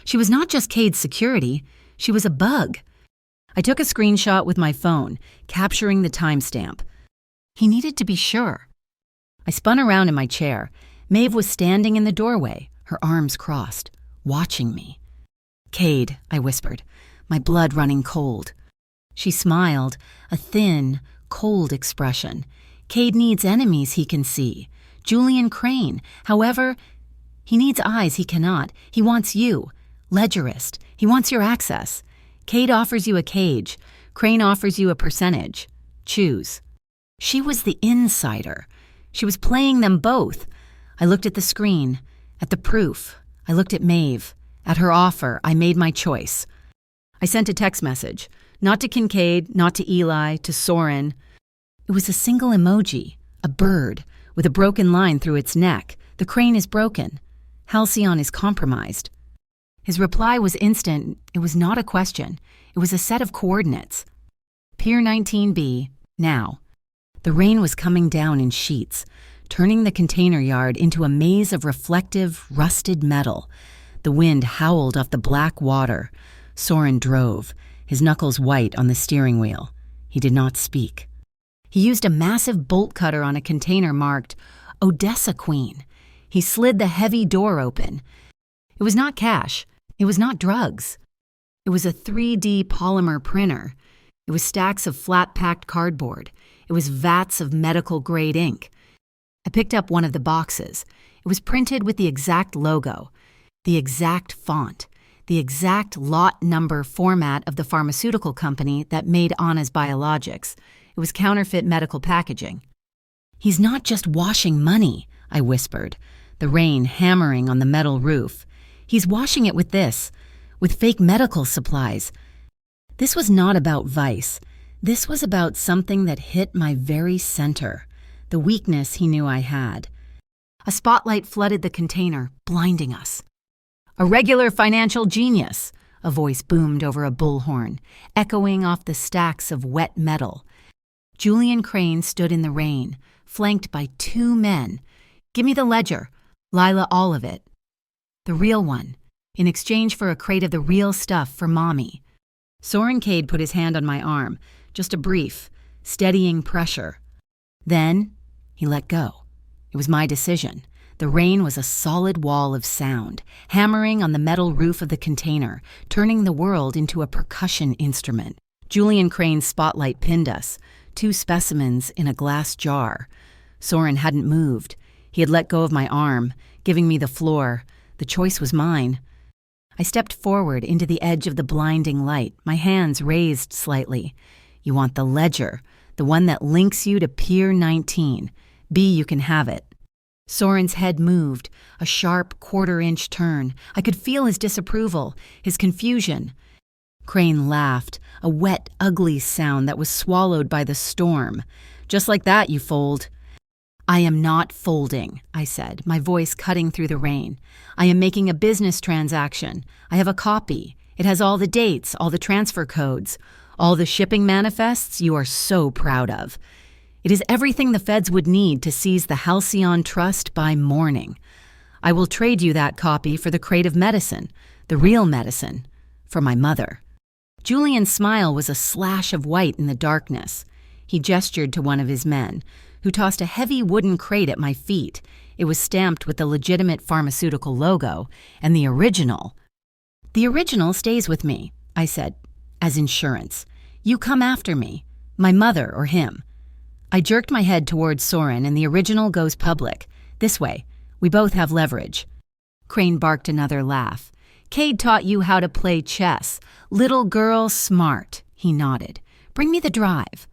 She was not just Cade's security, she was a bug. I took a screenshot with my phone, capturing the timestamp. He needed to be sure. I spun around in my chair. Maeve was standing in the doorway, her arms crossed, watching me. "Cade," I whispered, my blood running cold. She smiled, a thin, cold expression. "Cade needs enemies he can see. Julian Crane. However, he needs eyes he cannot. He wants you. Ledgerist. He wants your access. Cade offers you a cage. Crane offers you a percentage. Choose." She was the insider. She was playing them both. I looked at the screen, at the proof. I looked at Maeve. At her offer, I made my choice. I sent a text message. Not to Kincaid, not to Eli, to Soren. It was a single emoji, a bird, with a broken line through its neck. The crane is broken. Halcyon is compromised. His reply was instant. It was not a question. It was a set of coordinates. Pier 19B, now. The rain was coming down in sheets, turning the container yard into a maze of reflective, rusted metal. The wind howled off the black water. Soren drove, his knuckles white on the steering wheel. He did not speak. He used a massive bolt cutter on a container marked Odessa Queen. He slid the heavy door open. It was not cash. It was not drugs. It was a 3D polymer printer. It was stacks of flat-packed cardboard. It was vats of medical-grade ink. I picked up one of the boxes. It was printed with the exact logo, the exact font, the exact lot number format of the pharmaceutical company that made Anna's biologics. It was counterfeit medical packaging. "He's not just washing money," I whispered, the rain hammering on the metal roof. "He's washing it with this, with fake medical supplies." This was not about vice. This was about something that hit my very center, the weakness he knew I had. A spotlight flooded the container, blinding us. "A regular financial genius," a voice boomed over a bullhorn, echoing off the stacks of wet metal. Julian Crane stood in the rain, flanked by 2 men. "Give me the ledger. Lila, all of it. The real one, in exchange for a crate of the real stuff for Mommy." Soren Cade put his hand on my arm, just a brief, steadying pressure. Then he let go. It was my decision. The rain was a solid wall of sound, hammering on the metal roof of the container, turning the world into a percussion instrument. Julian Crane's spotlight pinned us, 2 specimens in a glass jar. Soren hadn't moved. He had let go of my arm, giving me the floor. The choice was mine. I stepped forward into the edge of the blinding light, my hands raised slightly. "You want the ledger, the one that links you to Pier 19. B, you can have it." Soren's head moved, a sharp 1/4-inch turn. I could feel his disapproval, his confusion. Crane laughed, a wet, ugly sound that was swallowed by the storm. "Just like that, you fold." "I am not folding," I said, my voice cutting through the rain. "I am making a business transaction. I have a copy. It has all the dates, all the transfer codes, all the shipping manifests you are so proud of. It is everything the feds would need to seize the Halcyon Trust by morning. I will trade you that copy for the crate of medicine, the real medicine, for my mother." Julian's smile was a slash of white in the darkness. He gestured to one of his men, who tossed a heavy wooden crate at my feet. It was stamped with the legitimate pharmaceutical logo, and the original. "The original stays with me," I said, "as insurance. You come after me, my mother or him." I jerked my head towards Soren, and the original goes public. "This way. We both have leverage." Crane barked another laugh. "Cade taught you how to play chess. Little girl smart," he nodded. "Bring me the drive."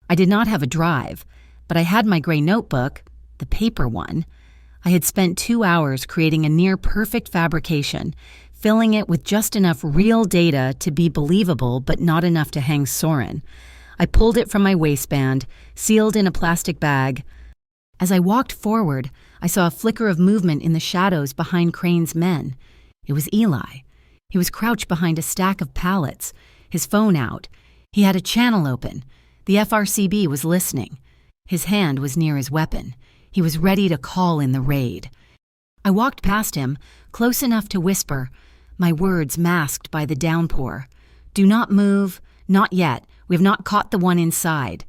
I did not have a drive, but I had my gray notebook, the paper one. I had spent 2 hours creating a near-perfect fabrication, filling it with just enough real data to be believable but not enough to hang Soren. I pulled it from my waistband, sealed in a plastic bag. As I walked forward, I saw a flicker of movement in the shadows behind Crane's men. It was Eli. He was crouched behind a stack of pallets, his phone out. He had a channel open. The FRCB was listening. His hand was near his weapon. He was ready to call in the raid. I walked past him, close enough to whisper, my words masked by the downpour. "Do not move. Not yet. We have not caught the one inside."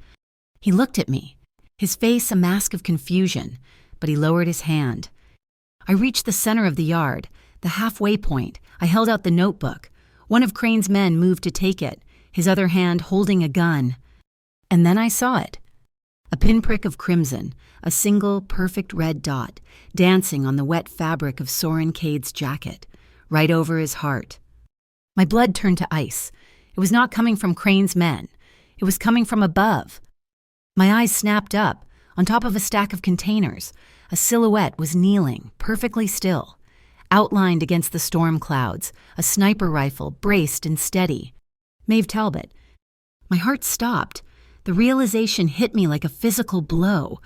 He looked at me, his face a mask of confusion, but he lowered his hand. I reached the center of the yard, the halfway point. I held out the notebook. One of Crane's men moved to take it, his other hand holding a gun. And then I saw it. A pinprick of crimson, a single perfect red dot, dancing on the wet fabric of Soren Cade's jacket, right over his heart. My blood turned to ice. It was not coming from Crane's men. It was coming from above. My eyes snapped up. On top of a stack of containers, a silhouette was kneeling, perfectly still. Outlined against the storm clouds, a sniper rifle, braced and steady. Maeve Talbot. My heart stopped. The realization hit me like a physical blow.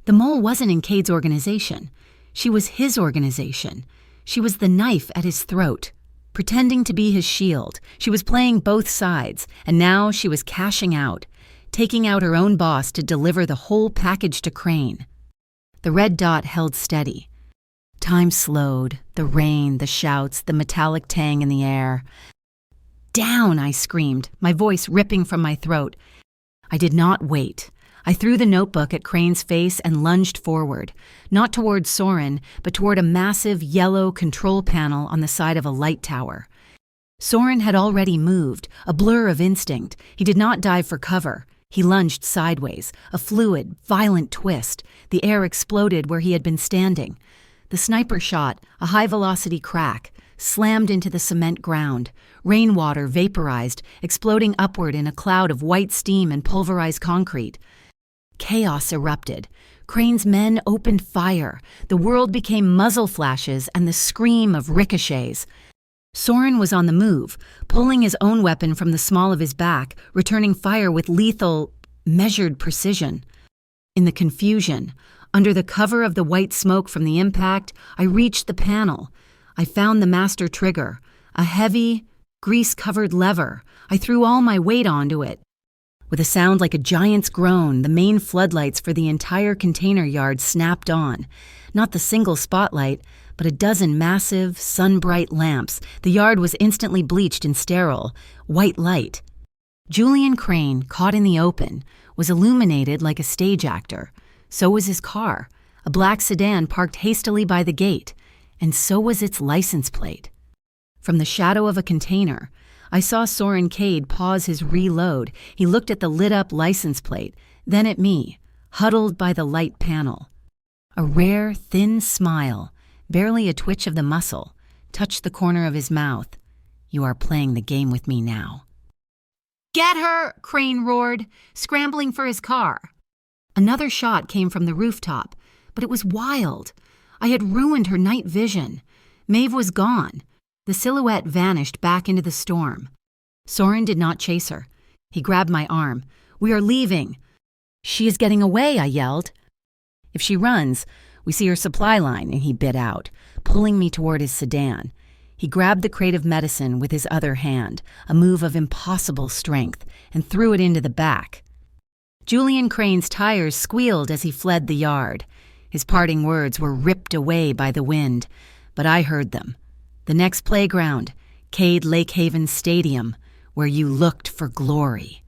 The mole wasn't in Cade's organization. She was his organization. She was the knife at his throat. Pretending to be his shield, she was playing both sides, and now she was cashing out, taking out her own boss to deliver the whole package to Crane. The red dot held steady. Time slowed, the rain, the shouts, the metallic tang in the air. "Down!" I screamed, my voice ripping from my throat. I did not wait. I threw the notebook at Crane's face and lunged forward, not toward Soren, but toward a massive yellow control panel on the side of a light tower. Soren had already moved, a blur of instinct. He did not dive for cover. He lunged sideways, a fluid, violent twist. The air exploded where he had been standing. The sniper shot, a high-velocity crack, slammed into the cement ground. Rainwater vaporized, exploding upward in a cloud of white steam and pulverized concrete. Chaos erupted. Crane's men opened fire. The world became muzzle flashes and the scream of ricochets. Soren was on the move, pulling his own weapon from the small of his back, returning fire with lethal, measured precision. In the confusion, under the cover of the white smoke from the impact, I reached the panel. I found the master trigger, a heavy, grease-covered lever. I threw all my weight onto it. With a sound like a giant's groan, the main floodlights for the entire container yard snapped on. Not the single spotlight, but a dozen massive, sun-bright lamps. The yard was instantly bleached and sterile, white light. Julian Crane, caught in the open, was illuminated like a stage actor. So was his car, a black sedan parked hastily by the gate, and so was its license plate. From the shadow of a container, I saw Soren Cade pause his reload. He looked at the lit-up license plate, then at me, huddled by the light panel. A rare, thin smile, barely a twitch of the muscle, touched the corner of his mouth. "You are playing the game with me now." "Get her!" Crane roared, scrambling for his car. Another shot came from the rooftop, but it was wild. I had ruined her night vision. Maeve was gone. The silhouette vanished back into the storm. Soren did not chase her. He grabbed my arm. "We are leaving." "She is getting away," I yelled. "If she runs, we see her supply line," and he bit out, pulling me toward his sedan. He grabbed the crate of medicine with his other hand, a move of impossible strength, and threw it into the back. Julian Crane's tires squealed as he fled the yard. His parting words were ripped away by the wind, but I heard them. The next playground, Cade Lake Haven Stadium, where you looked for glory.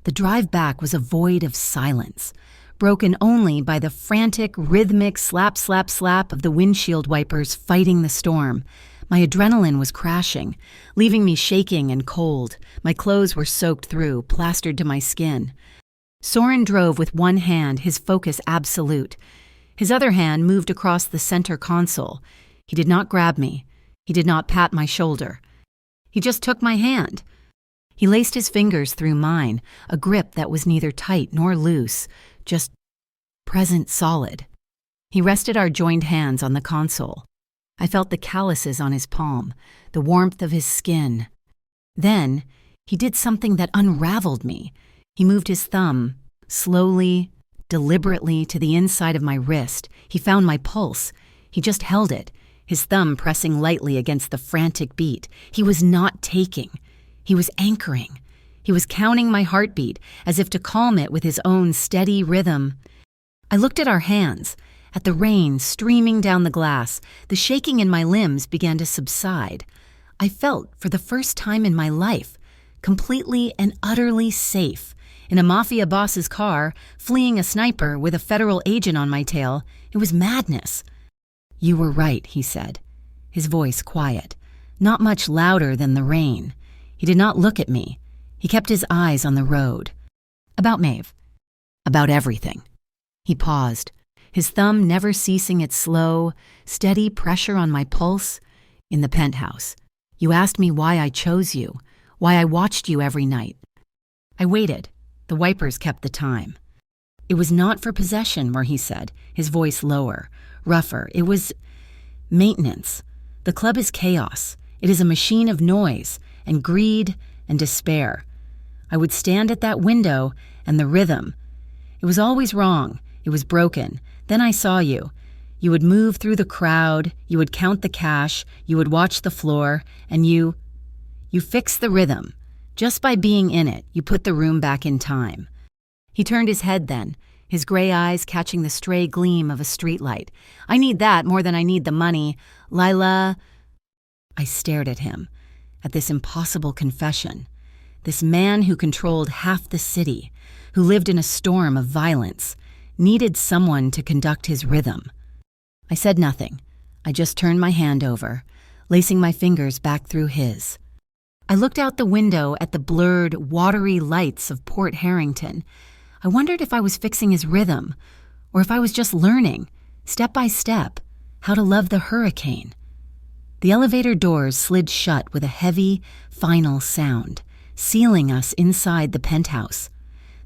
The drive back was a void of silence, broken only by the frantic, rhythmic slap, slap, slap of the windshield wipers fighting the storm. My adrenaline was crashing, leaving me shaking and cold. My clothes were soaked through, plastered to my skin. Soren drove with one hand, his focus absolute. His other hand moved across the center console. He did not grab me. He did not pat my shoulder. He just took my hand. He laced his fingers through mine, a grip that was neither tight nor loose, just present solid. He rested our joined hands on the console. I felt the calluses on his palm, the warmth of his skin. Then, he did something that unraveled me. He moved his thumb, slowly, deliberately, to the inside of my wrist. He found my pulse. He just held it, his thumb pressing lightly against the frantic beat. He was not taking. He was anchoring. He was counting my heartbeat, as if to calm it with his own steady rhythm. I looked at our hands, at the rain streaming down the glass. The shaking in my limbs began to subside. I felt, for the first time in my life, completely and utterly safe. In a mafia boss's car, fleeing a sniper with a federal agent on my tail. It was madness. "You were right," he said, his voice quiet, not much louder than the rain. He did not look at me. He kept his eyes on the road. "About Maeve." "About everything." He paused, his thumb never ceasing its slow, steady pressure on my pulse. "In the penthouse. You asked me why I chose you, why I watched you every night." I waited. The wipers kept the time. "It was not for possession," Murray said, his voice lower, rougher. "It was maintenance. The club is chaos. It is a machine of noise and greed and despair. I would stand at that window and the rhythm. It was always wrong. It was broken. Then I saw you. You would move through the crowd. You would count the cash. You would watch the floor. And you fixed the rhythm. Just by being in it, you put the room back in time." He turned his head then, his gray eyes catching the stray gleam of a streetlight. "I need that more than I need the money. Lila." I stared at him, at this impossible confession. This man who controlled half the city, who lived in a storm of violence, needed someone to conduct his rhythm. I said nothing. I just turned my hand over, lacing my fingers back through his. I looked out the window at the blurred, watery lights of Port Harrington. I wondered if I was fixing his rhythm, or if I was just learning, step by step, how to love the hurricane. The elevator doors slid shut with a heavy, final sound, sealing us inside the penthouse.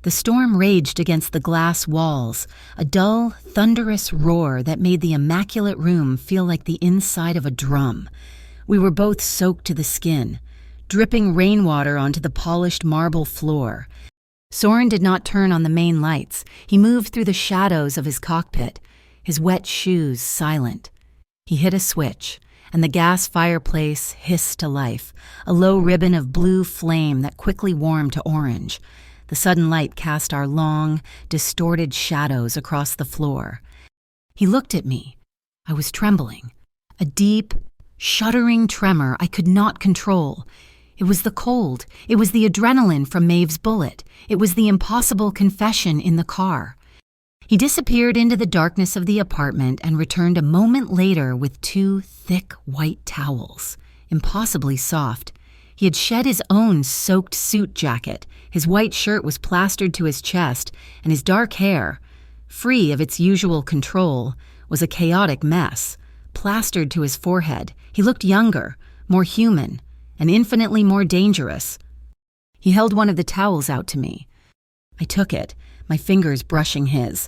The storm raged against the glass walls, a dull, thunderous roar that made the immaculate room feel like the inside of a drum. We were both soaked to the skin, dripping rainwater onto the polished marble floor. Soren did not turn on the main lights. He moved through the shadows of his cockpit, his wet shoes silent. He hit a switch, and the gas fireplace hissed to life, a low ribbon of blue flame that quickly warmed to orange. The sudden light cast our long, distorted shadows across the floor. He looked at me. I was trembling. A deep, shuddering tremor I could not control. It was the cold. It was the adrenaline from Maeve's bullet. It was the impossible confession in the car. He disappeared into the darkness of the apartment and returned a moment later with 2 thick white towels, impossibly soft. He had shed his own soaked suit jacket. His white shirt was plastered to his chest, and his dark hair, free of its usual control, was a chaotic mess, plastered to his forehead. He looked younger, more human, and infinitely more dangerous. He held one of the towels out to me. I took it, my fingers brushing his.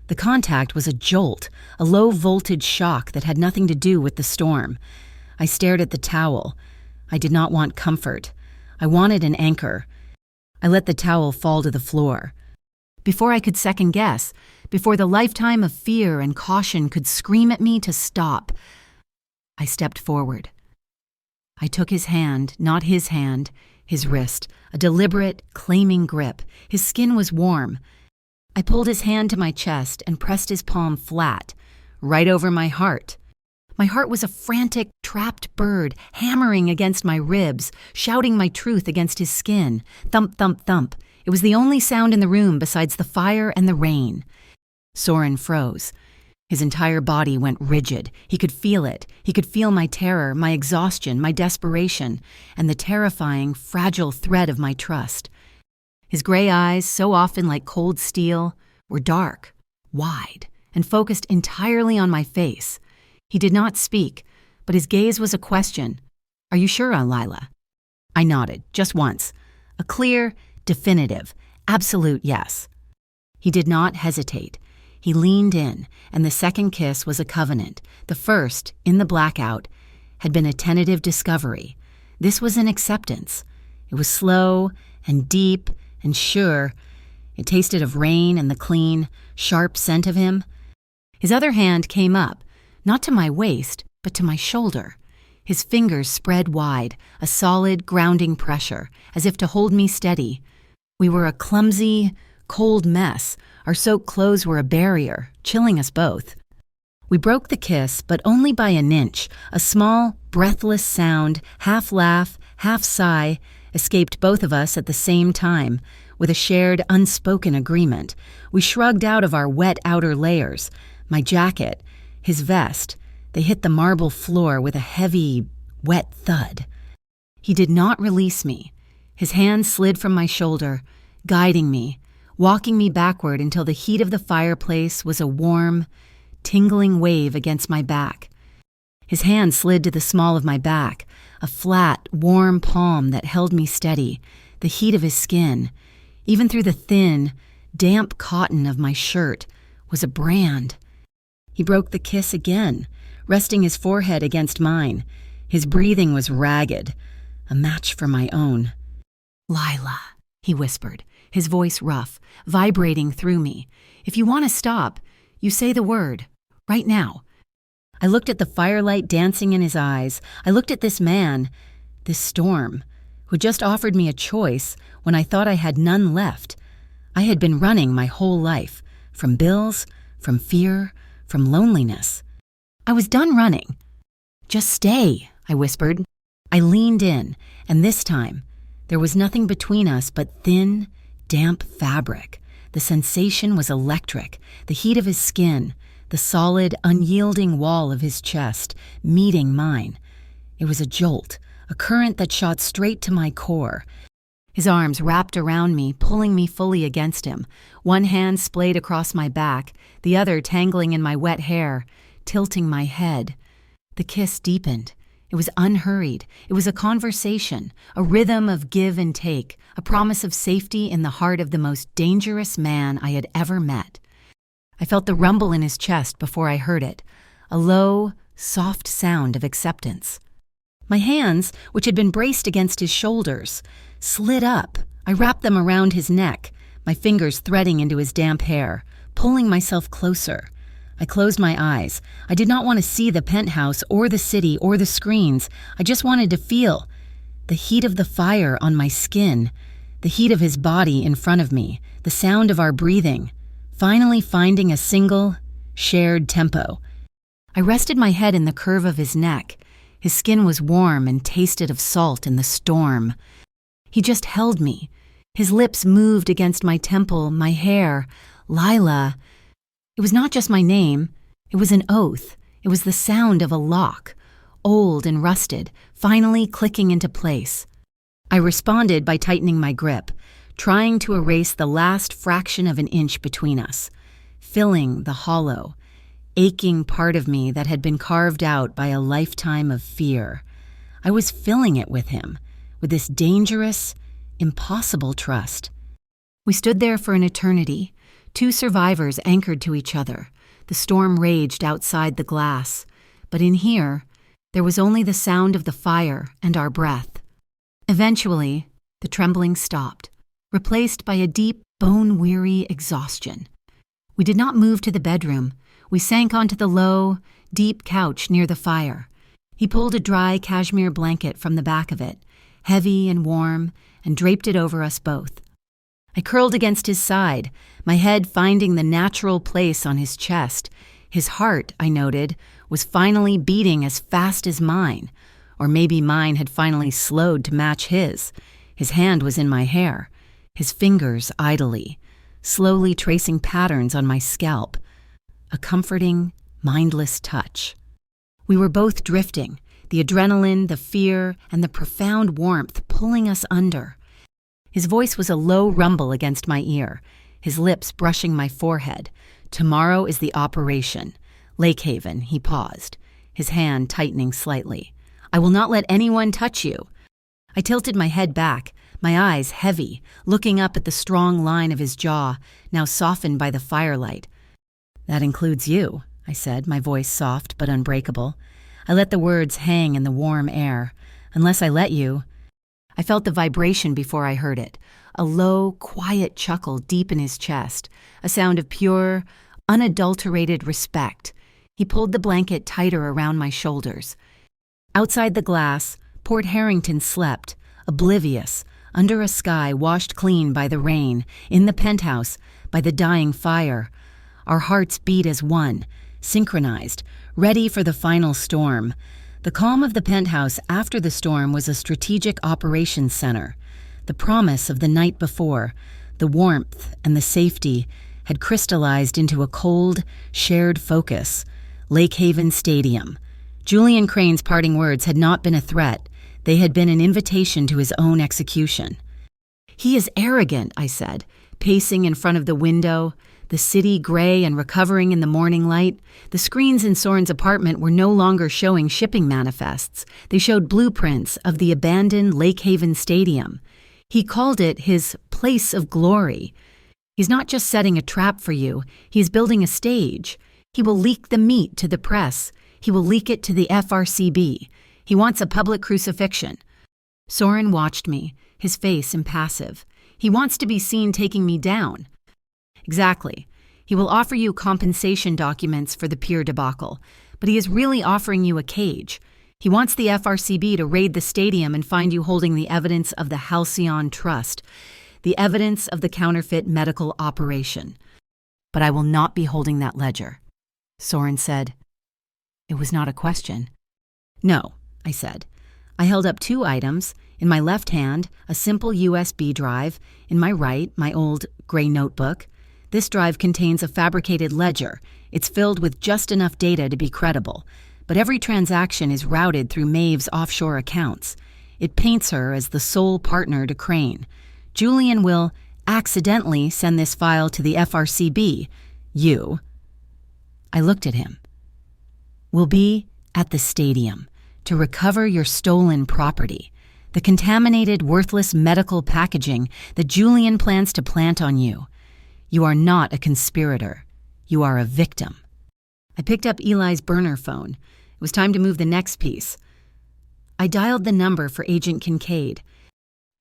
The contact was a jolt, a low-voltage shock that had nothing to do with the storm. I stared at the towel. I did not want comfort. I wanted an anchor. I let the towel fall to the floor. Before I could second guess, before the lifetime of fear and caution could scream at me to stop, I stepped forward. I took his hand, not his hand, his wrist, a deliberate, claiming grip. His skin was warm. I pulled his hand to my chest and pressed his palm flat, right over my heart. My heart was a frantic, trapped bird, hammering against my ribs, shouting my truth against his skin. Thump, thump, thump. It was the only sound in the room besides the fire and the rain. Soren froze. His entire body went rigid. He could feel it. He could feel my terror, my exhaustion, my desperation, and the terrifying, fragile thread of my trust. His gray eyes, so often like cold steel, were dark, wide, and focused entirely on my face. He did not speak, but his gaze was a question. "Are you sure, Lila?" I nodded, just once. A clear, definitive, absolute yes. He did not hesitate. He leaned in, and the second kiss was a covenant. The first, in the blackout, had been a tentative discovery. This was an acceptance. It was slow and deep and sure. It tasted of rain and the clean, sharp scent of him. His other hand came up, not to my waist, but to my shoulder. His fingers spread wide, a solid, grounding pressure, as if to hold me steady. We were a clumsy, cold mess. Our soaked clothes were a barrier, chilling us both. We broke the kiss, but only by an inch. A small, breathless sound, half laugh, half sigh, escaped both of us at the same time, with a shared, unspoken agreement. We shrugged out of our wet outer layers. My jacket, his vest, they hit the marble floor with a heavy, wet thud. He did not release me. His hand slid from my shoulder, guiding me, walking me backward until the heat of the fireplace was a warm, tingling wave against my back. His hand slid to the small of my back, a flat, warm palm that held me steady, the heat of his skin. Even through the thin, damp cotton of my shirt was a brand. He broke the kiss again, resting his forehead against mine. His breathing was ragged, a match for my own. "Lila," he whispered, his voice rough, vibrating through me. "If you want to stop, you say the word, right now." I looked at the firelight dancing in his eyes. I looked at this man, this storm, who just offered me a choice when I thought I had none left. I had been running my whole life, from bills, from fear, from loneliness. I was done running. "Just stay," I whispered. I leaned in, and this time, there was nothing between us but thin, damp fabric. The sensation was electric, the heat of his skin, the solid, unyielding wall of his chest, meeting mine. It was a jolt, a current that shot straight to my core. His arms wrapped around me, pulling me fully against him, one hand splayed across my back, the other tangling in my wet hair, tilting my head. The kiss deepened. It was unhurried. It was a conversation, a rhythm of give and take, a promise of safety in the heart of the most dangerous man I had ever met. I felt the rumble in his chest before I heard it, a low, soft sound of acceptance. My hands, which had been braced against his shoulders, slid up. I wrapped them around his neck, my fingers threading into his damp hair, pulling myself closer. I closed my eyes. I did not want to see the penthouse or the city or the screens. I just wanted to feel the heat of the fire on my skin, the heat of his body in front of me, the sound of our breathing, finally finding a single, shared tempo. I rested my head in the curve of his neck. His skin was warm and tasted of salt in the storm. He just held me. His lips moved against my temple, my hair. Lila. It was not just my name. It was an oath. It was the sound of a lock, old and rusted, finally clicking into place. I responded by tightening my grip, trying to erase the last fraction of an inch between us, filling the hollow, aching part of me that had been carved out by a lifetime of fear. I was filling it with him, with this dangerous, impossible trust. We stood there for an eternity, two survivors anchored to each other. The storm raged outside the glass, but in here, there was only the sound of the fire and our breath. Eventually, the trembling stopped, replaced by a deep, bone-weary exhaustion. We did not move to the bedroom. We sank onto the low, deep couch near the fire. He pulled a dry cashmere blanket from the back of it, heavy and warm, and draped it over us both. I curled against his side, my head finding the natural place on his chest. His heart, I noted, was finally beating as fast as mine, or maybe mine had finally slowed to match his. His hand was in my hair, his fingers idly, slowly tracing patterns on my scalp. A comforting, mindless touch. We were both drifting, the adrenaline, the fear, and the profound warmth pulling us under. His voice was a low rumble against my ear, his lips brushing my forehead. Tomorrow is the operation. Lake Haven, he paused, his hand tightening slightly. I will not let anyone touch you. I tilted my head back, my eyes heavy, looking up at the strong line of his jaw, now softened by the firelight. That includes you, I said, my voice soft but unbreakable. I let the words hang in the warm air. Unless I let you. I felt the vibration before I heard it, a low, quiet chuckle deep in his chest, a sound of pure, unadulterated respect. He pulled the blanket tighter around my shoulders. Outside the glass, Port Harrington slept, oblivious, under a sky washed clean by the rain, in the penthouse, by the dying fire. Our hearts beat as one, synchronized, ready for the final storm. The calm of the penthouse after the storm was a strategic operations center. The promise of the night before, the warmth and the safety, had crystallized into a cold, shared focus. Lake Haven Stadium. Julian Crane's parting words had not been a threat. They had been an invitation to his own execution. He is arrogant, I said, pacing in front of the window, the city gray and recovering in the morning light. The screens in Soren's apartment were no longer showing shipping manifests. They showed blueprints of the abandoned Lake Haven Stadium. He called it his place of glory. He's not just setting a trap for you. He's building a stage. He will leak the meat to the press. He will leak it to the FRCB. He wants a public crucifixion. Soren watched me, his face impassive. He wants to be seen taking me down. Exactly. He will offer you compensation documents for the pier debacle, but he is really offering you a cage. He wants the FRCB to raid the stadium and find you holding the evidence of the Halcyon Trust, the evidence of the counterfeit medical operation. But I will not be holding that ledger. Soren said. It was not a question. No, I said. I held up two items. In my left hand, a simple USB drive. In my right, my old gray notebook. This drive contains a fabricated ledger. It's filled with just enough data to be credible, but every transaction is routed through Maeve's offshore accounts. It paints her as the sole partner to Crane. Julian will accidentally send this file to the FRCB. You. I looked at him. Will be at the stadium to recover your stolen property, the contaminated, worthless medical packaging that Julian plans to plant on you. You are not a conspirator. You are a victim. I picked up Eli's burner phone. It was time to move the next piece. I dialed the number for Agent Kincaid.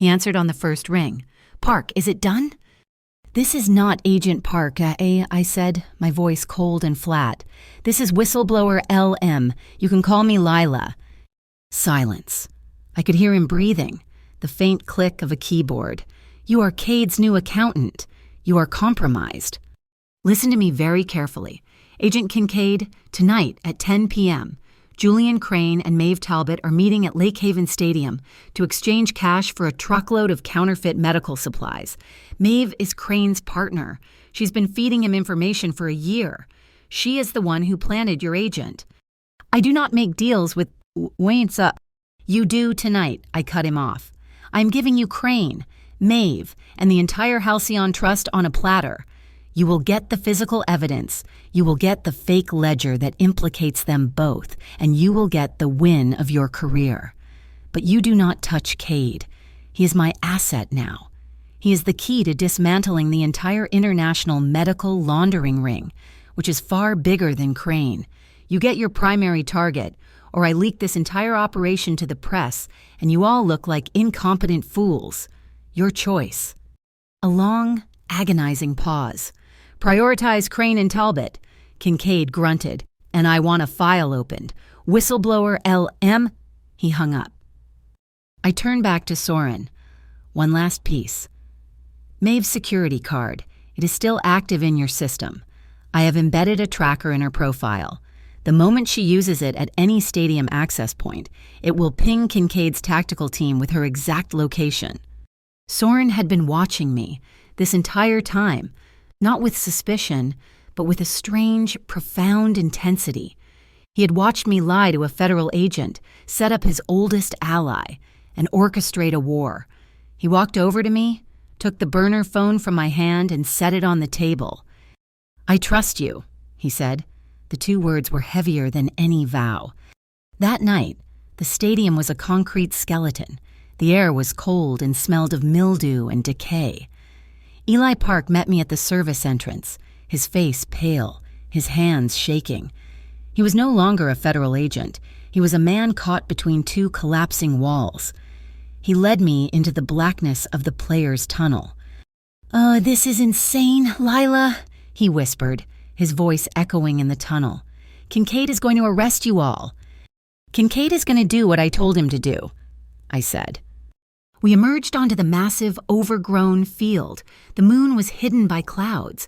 He answered on the first ring. Park, is it done? This is not Agent Park, I said, my voice cold and flat. This is whistleblower LM. You can call me Lila. Silence. I could hear him breathing, the faint click of a keyboard. You are Cade's new accountant. You are compromised. Listen to me very carefully. Agent Kincaid, tonight at 10 p.m., Julian Crane and Maeve Talbot are meeting at Lake Haven Stadium to exchange cash for a truckload of counterfeit medical supplies. Maeve is Crane's partner. She's been feeding him information for a year. She is the one who planted your agent. I do not make deals with Wayne's up. You do tonight, I cut him off. I'm giving you Crane, Maeve, and the entire Halcyon Trust on a platter. You will get the physical evidence, you will get the fake ledger that implicates them both, and you will get the win of your career. But you do not touch Cade. He is my asset now. He is the key to dismantling the entire international medical laundering ring, which is far bigger than Crane. You get your primary target, or I leak this entire operation to the press, and you all look like incompetent fools. Your choice. A long, agonizing pause. Prioritize Crane and Talbot. Kincaid grunted, and I want a file opened. Whistleblower LM. He hung up. I turned back to Soren. One last piece. Maeve's security card. It is still active in your system. I have embedded a tracker in her profile. The moment she uses it at any stadium access point, it will ping Kincaid's tactical team with her exact location. Soren had been watching me this entire time, not with suspicion, but with a strange, profound intensity. He had watched me lie to a federal agent, set up his oldest ally, and orchestrate a war. He walked over to me, took the burner phone from my hand, and set it on the table. I trust you, he said. The two words were heavier than any vow. That night, the stadium was a concrete skeleton. The air was cold and smelled of mildew and decay. Eli Park met me at the service entrance, his face pale, his hands shaking. He was no longer a federal agent. He was a man caught between two collapsing walls. He led me into the blackness of the players' tunnel. "Oh, this is insane, Lila," he whispered, his voice echoing in the tunnel. "Kincaid is going to arrest you all." "Kincaid is going to do what I told him to do," I said. We emerged onto the massive, overgrown field. The moon was hidden by clouds.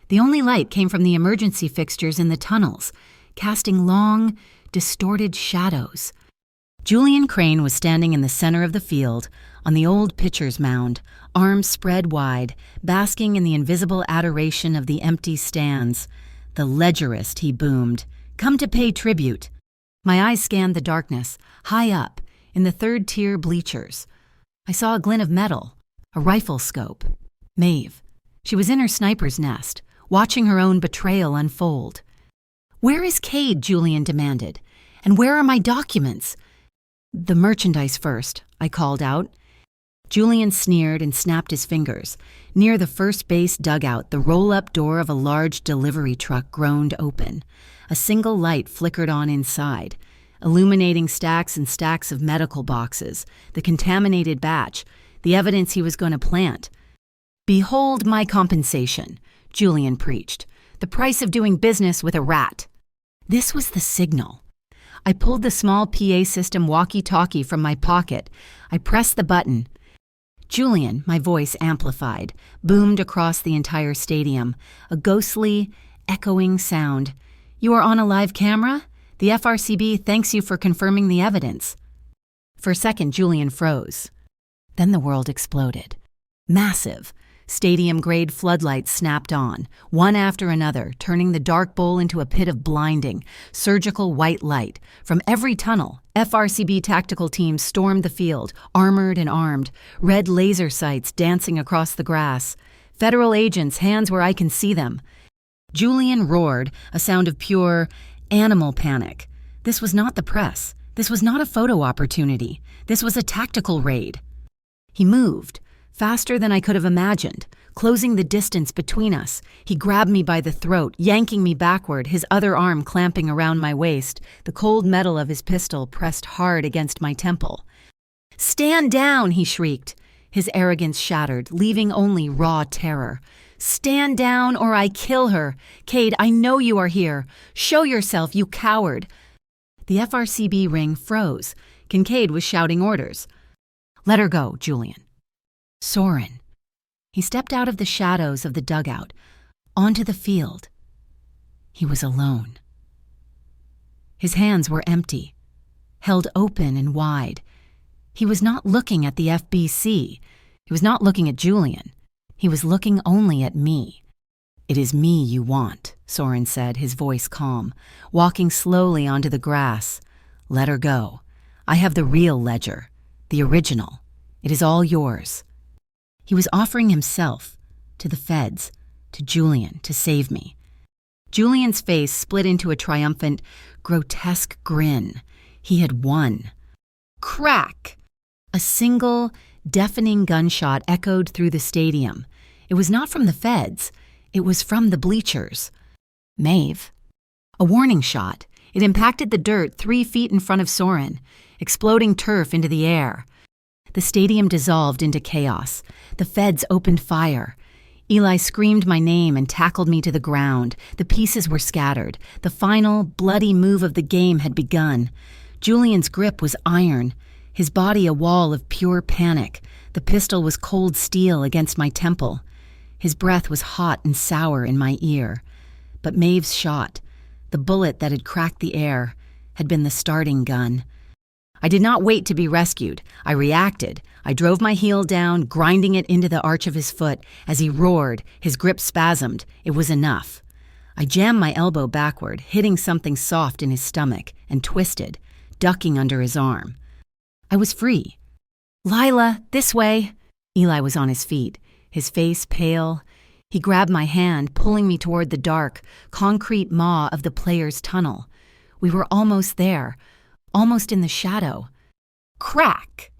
The only light came from the emergency fixtures in the tunnels, casting long, distorted shadows. Julian Crane was standing in the center of the field, on the old pitcher's mound, arms spread wide, basking in the invisible adoration of the empty stands. "The ledgerist," he boomed. "Come to pay tribute." My eyes scanned the darkness, high up, in the third-tier bleachers. I saw a glint of metal, a rifle scope. Maeve. She was in her sniper's nest, watching her own betrayal unfold. "Where is Cade?" Julian demanded. "And where are my documents?" "The merchandise first," I called out. Julian sneered and snapped his fingers. Near the first base dugout, the roll-up door of a large delivery truck groaned open. A single light flickered on inside, illuminating stacks and stacks of medical boxes, the contaminated batch, the evidence he was going to plant. "Behold my compensation," Julian preached. "The price of doing business with a rat." This was the signal. I pulled the small PA system walkie-talkie from my pocket. I pressed the button. Julian, my voice amplified, boomed across the entire stadium, a ghostly, echoing sound. "You are on a live camera? The FRCB thanks you for confirming the evidence." For a second, Julian froze. Then the world exploded. Massive, Stadium-grade floodlights snapped on, one after another, turning the dark bowl into a pit of blinding, surgical white light. From every tunnel, FRCB tactical teams stormed the field, armored and armed, red laser sights dancing across the grass. Federal agents, hands where I can see them. Julian roared, a sound of pure animal panic. This was not the press. This was not a photo opportunity. This was a tactical raid. He moved, faster than I could have imagined, closing the distance between us. He grabbed me by the throat, yanking me backward, his other arm clamping around my waist, the cold metal of his pistol pressed hard against my temple. "Stand down!" he shrieked, his arrogance shattered, leaving only raw terror. "Stand down or I kill her! Cade, I know you are here! Show yourself, you coward!" The FRCB ring froze. Kincaid was shouting orders. "Let her go, Julian." Soren. He stepped out of the shadows of the dugout, onto the field. He was alone. His hands were empty, held open and wide. He was not looking at the FBC. He was not looking at Julian. He was looking only at me. "It is me you want," Soren said, his voice calm, walking slowly onto the grass. "Let her go. I have the real ledger, the original. It is all yours." He was offering himself to the feds, to Julian, to save me. Julian's face split into a triumphant, grotesque grin. He had won. Crack! A single, deafening gunshot echoed through the stadium. It was not from the feds. It was from the bleachers. Maeve. A warning shot. It impacted the dirt 3 feet in front of Soren, exploding turf into the air. The stadium dissolved into chaos. The feds opened fire. Eli screamed my name and tackled me to the ground. The pieces were scattered. The final, bloody move of the game had begun. Julian's grip was iron, his body a wall of pure panic. The pistol was cold steel against my temple. His breath was hot and sour in my ear. But Maeve's shot, the bullet that had cracked the air, had been the starting gun. I did not wait to be rescued. I reacted. I drove my heel down, grinding it into the arch of his foot. As he roared, his grip spasmed. It was enough. I jammed my elbow backward, hitting something soft in his stomach, and twisted, ducking under his arm. I was free. "Lila, this way!" Eli was on his feet, his face pale. He grabbed my hand, pulling me toward the dark, concrete maw of the players' tunnel. We were almost there, almost in the shadow. Crack!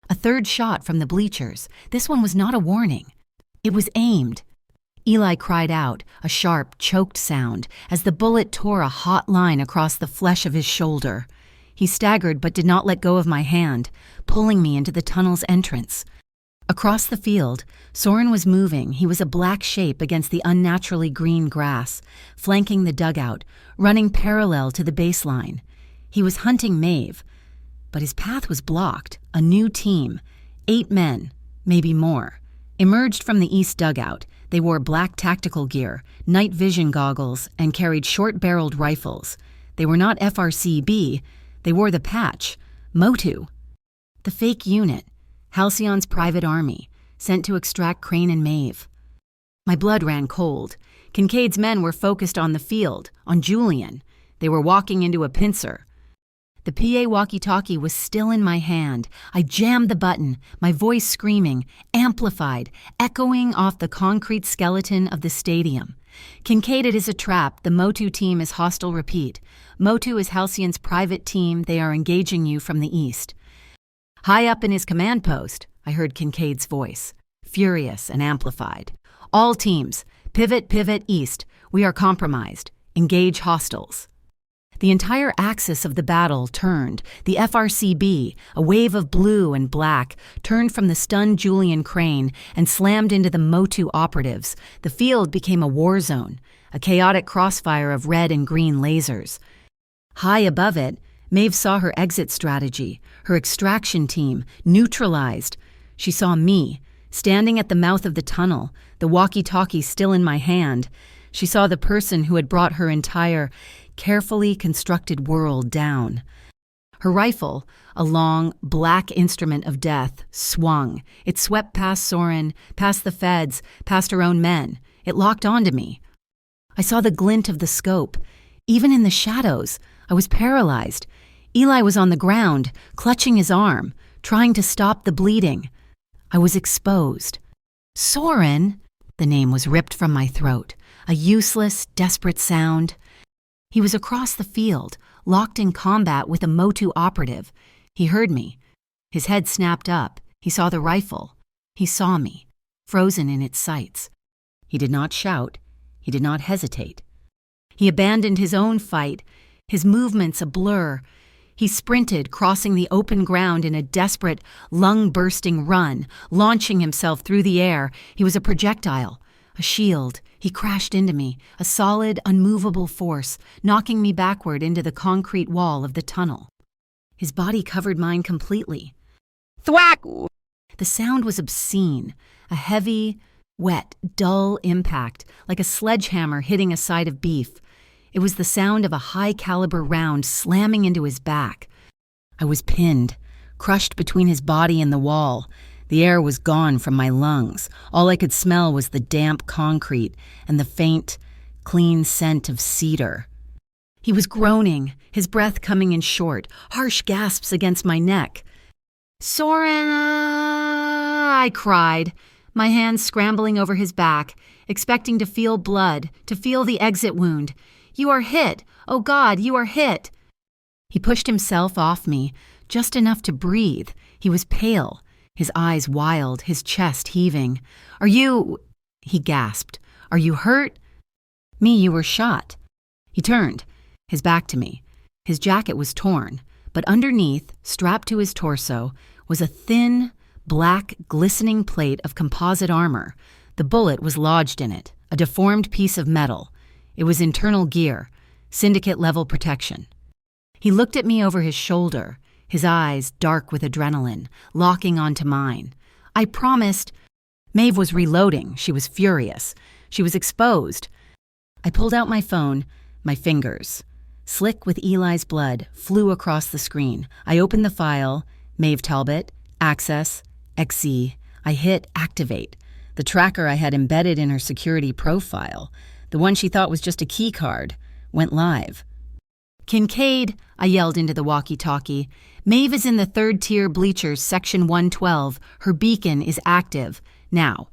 A third shot from the bleachers. This one was not a warning. It was aimed. Eli cried out, a sharp, choked sound, as the bullet tore a hot line across the flesh of his shoulder. He staggered but did not let go of my hand, pulling me into the tunnel's entrance. Across the field, Soren was moving. He was a black shape against the unnaturally green grass, flanking the dugout, running parallel to the baseline. He was hunting Maeve, but his path was blocked. A new team, 8 men, maybe more, emerged from the east dugout. They wore black tactical gear, night vision goggles, and carried short-barreled rifles. They were not FRCB. They wore the patch, Motu. The fake unit, Halcyon's private army, sent to extract Crane and Maeve. My blood ran cold. Kincaid's men were focused on the field, on Julian. They were walking into a pincer. The PA walkie-talkie was still in my hand. I jammed the button, my voice screaming, amplified, echoing off the concrete skeleton of the stadium. "Kincaid, it is a trap. The Motu team is hostile. Repeat. Motu is Halcyon's private team. They are engaging you from the east." High up in his command post, I heard Kincaid's voice, furious and amplified. "All teams, pivot east. We are compromised. Engage hostiles." The entire axis of the battle turned. The FRCB, a wave of blue and black, turned from the stunned Julian Crane and slammed into the Motu operatives. The field became a war zone, a chaotic crossfire of red and green lasers. High above it, Maeve saw her exit strategy, her extraction team, neutralized. She saw me, standing at the mouth of the tunnel, the walkie-talkie still in my hand. She saw the person who had brought her entire, carefully constructed world down. Her rifle, a long, black instrument of death, swung. It swept past Soren, past the feds, past her own men. It locked onto me. I saw the glint of the scope. Even in the shadows, I was paralyzed. Eli was on the ground, clutching his arm, trying to stop the bleeding. I was exposed. Soren! The name was ripped from my throat, a useless, desperate sound. He was across the field, locked in combat with a Motu operative. He heard me. His head snapped up. He saw the rifle. He saw me, frozen in its sights. He did not shout. He did not hesitate. He abandoned his own fight, his movements a blur. He sprinted, crossing the open ground in a desperate, lung-bursting run, launching himself through the air. He was a projectile, a shield. He crashed into me, a solid, unmovable force, knocking me backward into the concrete wall of the tunnel. His body covered mine completely. Thwack! The sound was obscene, a heavy, wet, dull impact, like a sledgehammer hitting a side of beef. It was the sound of a high-caliber round slamming into his back. I was pinned, crushed between his body and the wall. The air was gone from my lungs. All I could smell was the damp concrete and the faint, clean scent of cedar. He was groaning, his breath coming in short, harsh gasps against my neck. "Soren!" I cried, my hands scrambling over his back, expecting to feel blood, to feel the exit wound. "You are hit! Oh God, you are hit!" He pushed himself off me, just enough to breathe. He was pale, his eyes wild, his chest heaving. "Are you—" he gasped. "Are you hurt?" "Me, you were shot." He turned, his back to me. His jacket was torn, but underneath, strapped to his torso, was a thin, black, glistening plate of composite armor. The bullet was lodged in it, a deformed piece of metal. It was internal gear, syndicate-level protection. He looked at me over his shoulder, his eyes dark with adrenaline, locking onto mine. I promised. Maeve was reloading. She was furious. She was exposed. I pulled out my phone, my fingers. Slick with Eli's blood, flew across the screen. I opened the file, Maeve Talbot, Access, XZ. I hit Activate, the tracker I had embedded in her security profile. The one she thought was just a key card, went live. "Kincaid," I yelled into the walkie-talkie. "Maeve is in the third-tier bleachers, section 112. Her beacon is active. Now."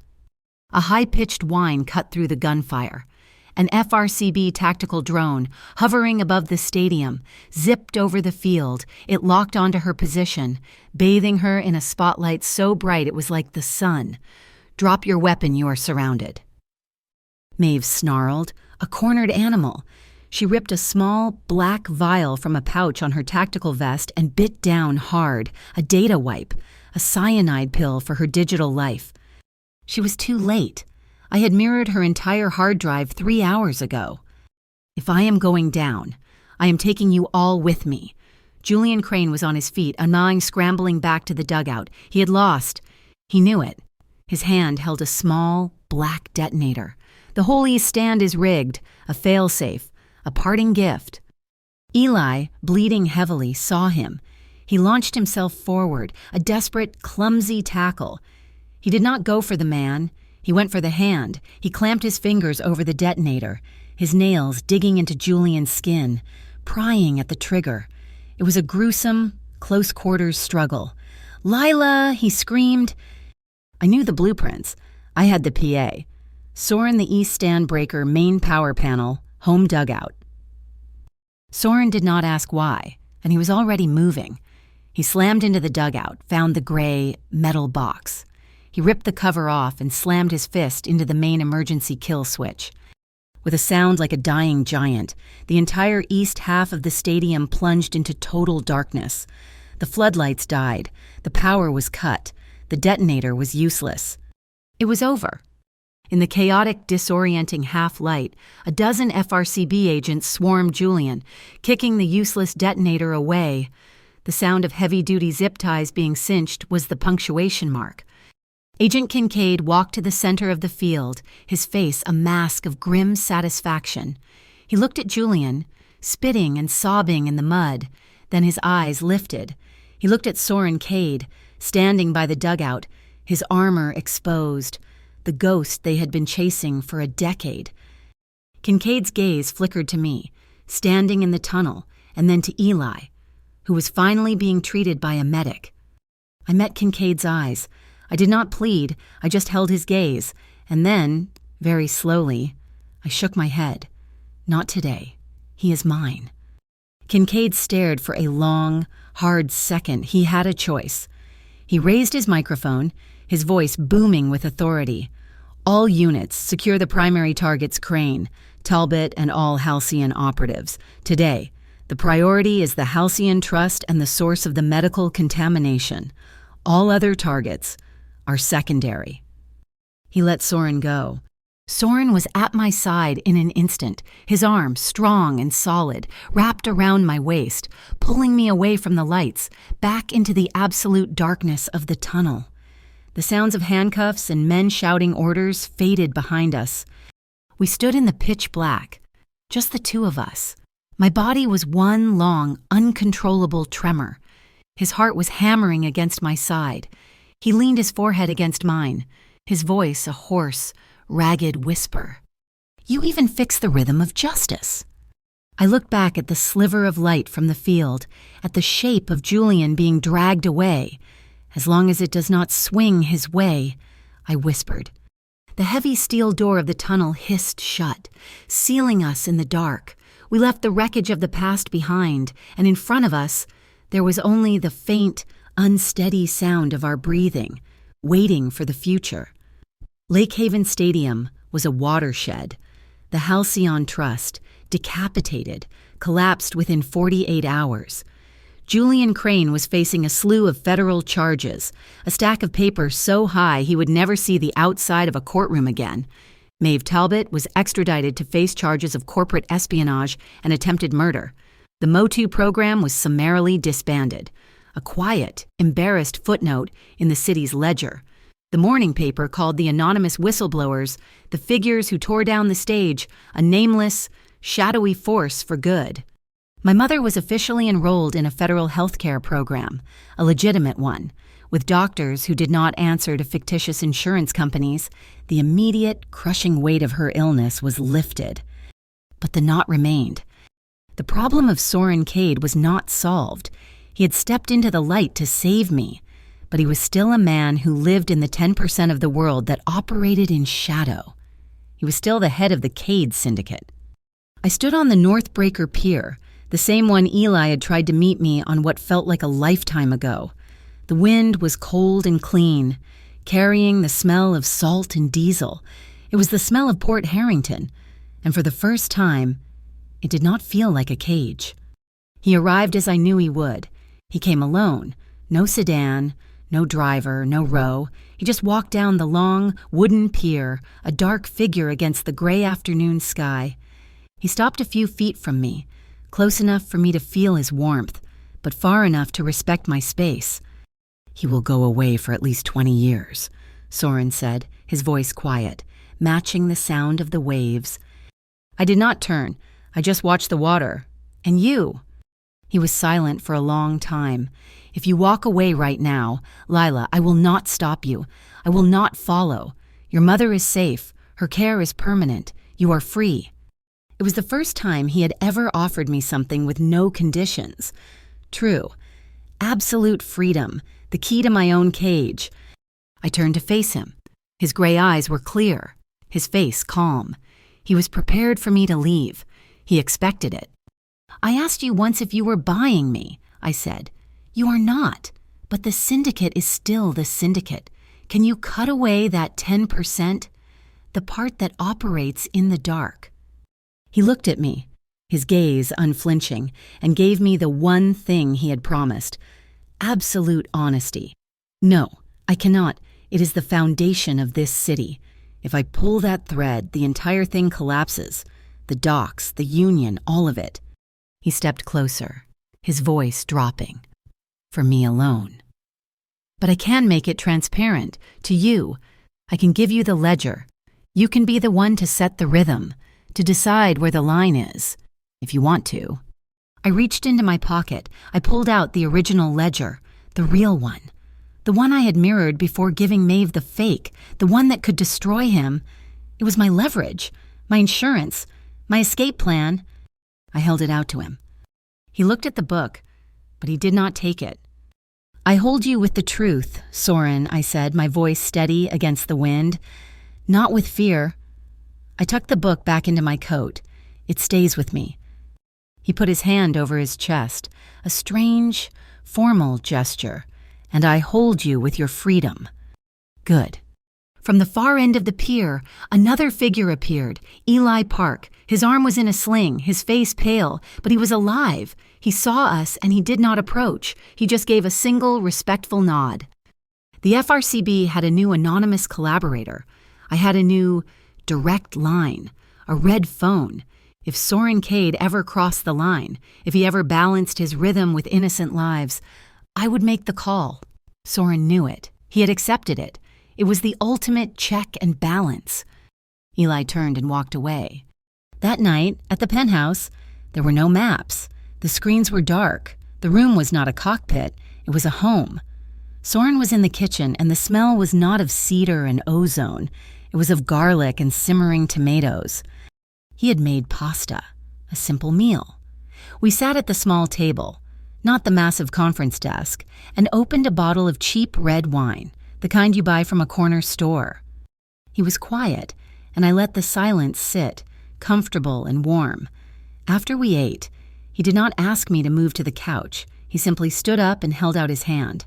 A high-pitched whine cut through the gunfire. An FRCB tactical drone, hovering above the stadium, zipped over the field. It locked onto her position, bathing her in a spotlight so bright it was like the sun. "Drop your weapon, you are surrounded." Maeve snarled, a cornered animal. She ripped a small, black vial from a pouch on her tactical vest and bit down hard, a data wipe, a cyanide pill for her digital life. She was too late. I had mirrored her entire hard drive 3 hours ago. "If I am going down, I am taking you all with me." Julian Crane was on his feet, a gnawing scrambling back to the dugout. He had lost. He knew it. His hand held a small, black detonator. The whole East Stand is rigged, a failsafe, a parting gift. Eli, bleeding heavily, saw him. He launched himself forward, a desperate, clumsy tackle. He did not go for the man. He went for the hand. He clamped his fingers over the detonator, his nails digging into Julian's skin, prying at the trigger. It was a gruesome, close-quarters struggle. "Lila!" he screamed. I knew the blueprints. I had the PA. Soren the East Stand breaker main power panel, home dugout. Soren did not ask why, and he was already moving. He slammed into the dugout, found the gray, metal box. He ripped the cover off and slammed his fist into the main emergency kill switch. With a sound like a dying giant, the entire east half of the stadium plunged into total darkness. The floodlights died. The power was cut. The detonator was useless. It was over. In the chaotic, disorienting half-light, a dozen FRCB agents swarmed Julian, kicking the useless detonator away. The sound of heavy-duty zip ties being cinched was the punctuation mark. Agent Kincaid walked to the center of the field, his face a mask of grim satisfaction. He looked at Julian, spitting and sobbing in the mud, Then his eyes lifted. He looked at Soren Cade, standing by the dugout, his armor exposed, the ghost they had been chasing for a decade. Kincaid's gaze flickered to me, standing in the tunnel, and then to Eli, who was finally being treated by a medic. I met Kincaid's eyes. I did not plead, I just held his gaze, and then, very slowly, I shook my head. Not today. He is mine. Kincaid stared for a long, hard second. He had a choice. He raised his microphone, his voice booming with authority. All units, secure the primary target's Crane, Talbot, and all Halcyon operatives. Today, the priority is the Halcyon Trust and the source of the medical contamination. All other targets are secondary. He let Soren go. Soren was at my side in an instant, his arm strong and solid, wrapped around my waist, pulling me away from the lights, back into the absolute darkness of the tunnel. The sounds of handcuffs and men shouting orders faded behind us. We stood in the pitch black, just the two of us. My body was one long, uncontrollable tremor. His heart was hammering against my side. He leaned his forehead against mine, his voice a hoarse, ragged whisper. You even fixed the rhythm of justice. I looked back at the sliver of light from the field, at the shape of Julian being dragged away. As long as it does not swing his way, I whispered. The heavy steel door of the tunnel hissed shut, sealing us in the dark. We left the wreckage of the past behind, and in front of us, there was only the faint, unsteady sound of our breathing, waiting for the future. Lake Haven Stadium was a watershed. The Halcyon Trust, decapitated, collapsed within 48 hours. Julian Crane was facing a slew of federal charges, a stack of papers so high he would never see the outside of a courtroom again. Maeve Talbot was extradited to face charges of corporate espionage and attempted murder. The MOTU program was summarily disbanded, a quiet, embarrassed footnote in the city's ledger. The morning paper called the anonymous whistleblowers, the figures who tore down the stage, a nameless, shadowy force for good. My mother was officially enrolled in a federal health care program, a legitimate one. With doctors who did not answer to fictitious insurance companies, the immediate, crushing weight of her illness was lifted. But the knot remained. The problem of Soren Cade was not solved. He had stepped into the light to save me, but he was still a man who lived in the 10% of the world that operated in shadow. He was still the head of the Cade Syndicate. I stood on the Northbreaker Pier, the same one Eli had tried to meet me on what felt like a lifetime ago. The wind was cold and clean, carrying the smell of salt and diesel. It was the smell of Port Harrington, and for the first time, it did not feel like a cage. He arrived as I knew he would. He came alone, no sedan, no driver, no row. He just walked down the long, wooden pier, a dark figure against the gray afternoon sky. He stopped a few feet from me, close enough for me to feel his warmth, but far enough to respect my space. He will go away for at least 20 years, Soren said, his voice quiet, matching the sound of the waves. I did not turn. I just watched the water. And you? He was silent for a long time. If you walk away right now, Lila, I will not stop you. I will not follow. Your mother is safe. Her care is permanent. You are free. It was the first time he had ever offered me something with no conditions. True. Absolute freedom, the key to my own cage. I turned to face him. His gray eyes were clear, his face calm. He was prepared for me to leave. He expected it. I asked you once if you were buying me, I said. You are not, but the syndicate is still the syndicate. Can you cut away that 10%? The part that operates in the dark. He looked at me, his gaze unflinching, and gave me the one thing he had promised. Absolute honesty. No, I cannot. It is the foundation of this city. If I pull that thread, the entire thing collapses. The docks, the union, all of it. He stepped closer, his voice dropping. For me alone. But I can make it transparent, to you. I can give you the ledger. You can be the one to set the rhythm, to decide where the line is, if you want to. I reached into my pocket. I pulled out the original ledger, the real one. The one I had mirrored before giving Maeve the fake, the one that could destroy him. It was my leverage, my insurance, my escape plan. I held it out to him. He looked at the book, but he did not take it. "I hold you with the truth, Soren," I said, my voice steady against the wind. "Not with fear." I tucked the book back into my coat. It stays with me. He put his hand over his chest, a strange, formal gesture. "And I hold you with your freedom." Good. From the far end of the pier, another figure appeared, Eli Park. His arm was in a sling, his face pale, but he was alive. He saw us and he did not approach. He just gave a single, respectful nod. The FRCB had a new anonymous collaborator. I had a new direct line, a red phone. If Soren Cade ever crossed the line, if he ever balanced his rhythm with innocent lives, I would make the call. Soren knew it. He had accepted it. It was the ultimate check and balance. Eli turned and walked away. That night, at the penthouse, there were no maps. The screens were dark. The room was not a cockpit. It was a home. Soren was in the kitchen, and the smell was not of cedar and ozone. It was of garlic and simmering tomatoes. He had made pasta, a simple meal. We sat at the small table, not the massive conference desk, and opened a bottle of cheap red wine, the kind you buy from a corner store. He was quiet, and I let the silence sit, comfortable and warm. After we ate, he did not ask me to move to the couch. He simply stood up and held out his hand.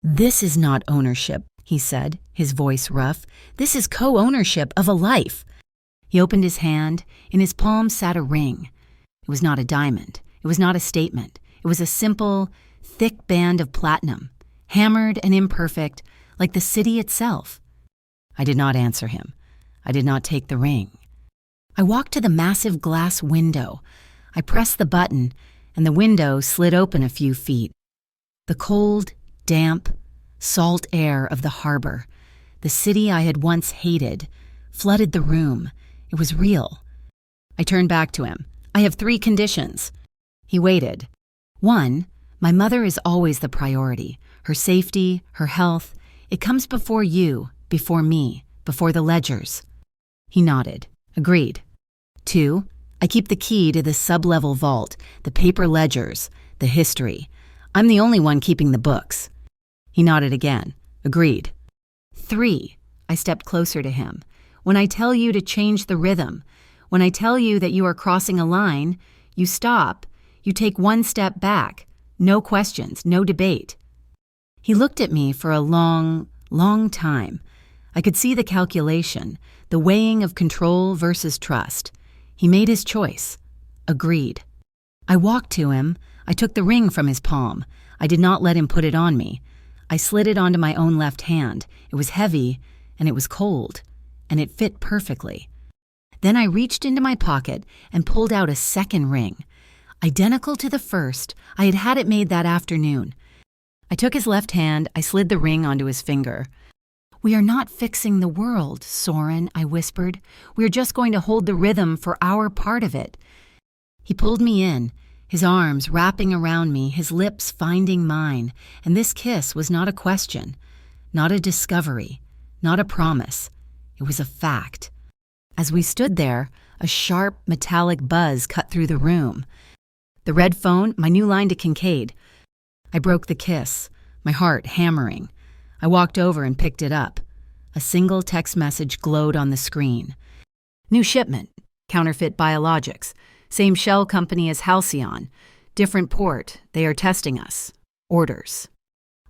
"This is not ownership," he said, his voice rough. "This is co-ownership of a life." He opened his hand. In his palm sat a ring. It was not a diamond. It was not a statement. It was a simple, thick band of platinum, hammered and imperfect, like the city itself. I did not answer him. I did not take the ring. I walked to the massive glass window. I pressed the button, and the window slid open a few feet. The cold, damp, salt air of the harbor, the city I had once hated, flooded the room. It was real. I turned back to him. "I have 3 conditions." He waited. 1, my mother is always the priority. Her safety, her health, it comes before you, before me, before the ledgers. He nodded. Agreed. 2, I keep the key to the sub-level vault, the paper ledgers, the history. I'm the only one keeping the books. He nodded again. Agreed. 3, I stepped closer to him. When I tell you to change the rhythm, when I tell you that you are crossing a line, you stop. You take 1 step back. No questions, no debate. He looked at me for a long, long time. I could see the calculation, the weighing of control versus trust. He made his choice. Agreed. I walked to him. I took the ring from his palm. I did not let him put it on me. I slid it onto my own left hand. It was heavy, and it was cold, and it fit perfectly. Then I reached into my pocket and pulled out a second ring. Identical to the first, I had had it made that afternoon. I took his left hand, I slid the ring onto his finger. "We are not fixing the world, Soren," I whispered. "We are just going to hold the rhythm for our part of it." He pulled me in, his arms wrapping around me, his lips finding mine, and this kiss was not a question, not a discovery, not a promise. It was a fact. As we stood there, a sharp, metallic buzz cut through the room. The red phone, my new line to Kincaid. I broke the kiss, my heart hammering. I walked over and picked it up. A single text message glowed on the screen. "New shipment, counterfeit biologics. Same shell company as Halcyon. Different port, they are testing us. Orders."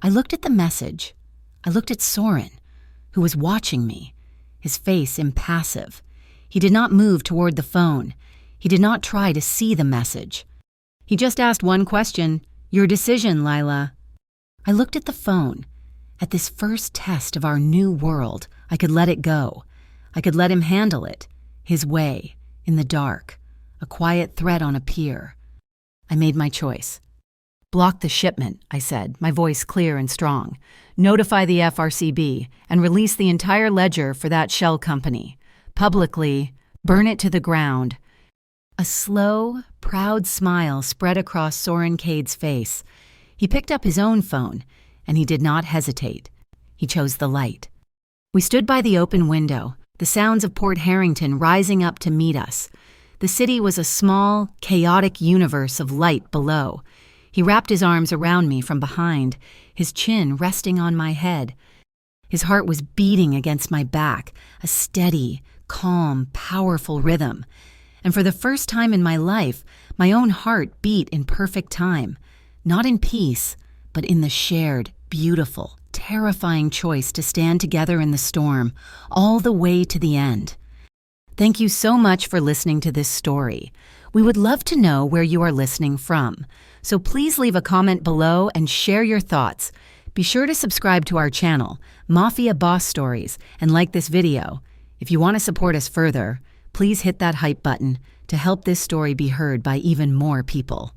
I looked at the message. I looked at Soren, who was watching me, his face impassive. He did not move toward the phone. He did not try to see the message. He just asked one question, "Your decision, Lila." I looked at the phone. At this first test of our new world, I could let it go. I could let him handle it, his way, in the dark, a quiet threat on a pier. I made my choice. "Block the shipment," I said, my voice clear and strong. "Notify the FRCB and release the entire ledger for that shell company. Publicly, burn it to the ground." A slow, proud smile spread across Soren Cade's face. He picked up his own phone, and he did not hesitate. He chose the light. We stood by the open window, the sounds of Port Harrington rising up to meet us. The city was a small, chaotic universe of light below. He wrapped his arms around me from behind, his chin resting on my head. His heart was beating against my back, a steady, calm, powerful rhythm. And for the first time in my life, my own heart beat in perfect time, not in peace, but in the shared, beautiful, terrifying choice to stand together in the storm, all the way to the end. Thank you so much for listening to this story. We would love to know where you are listening from, so please leave a comment below and share your thoughts. Be sure to subscribe to our channel, Mafia Boss Stories, and like this video. If you want to support us further, please hit that hype button to help this story be heard by even more people.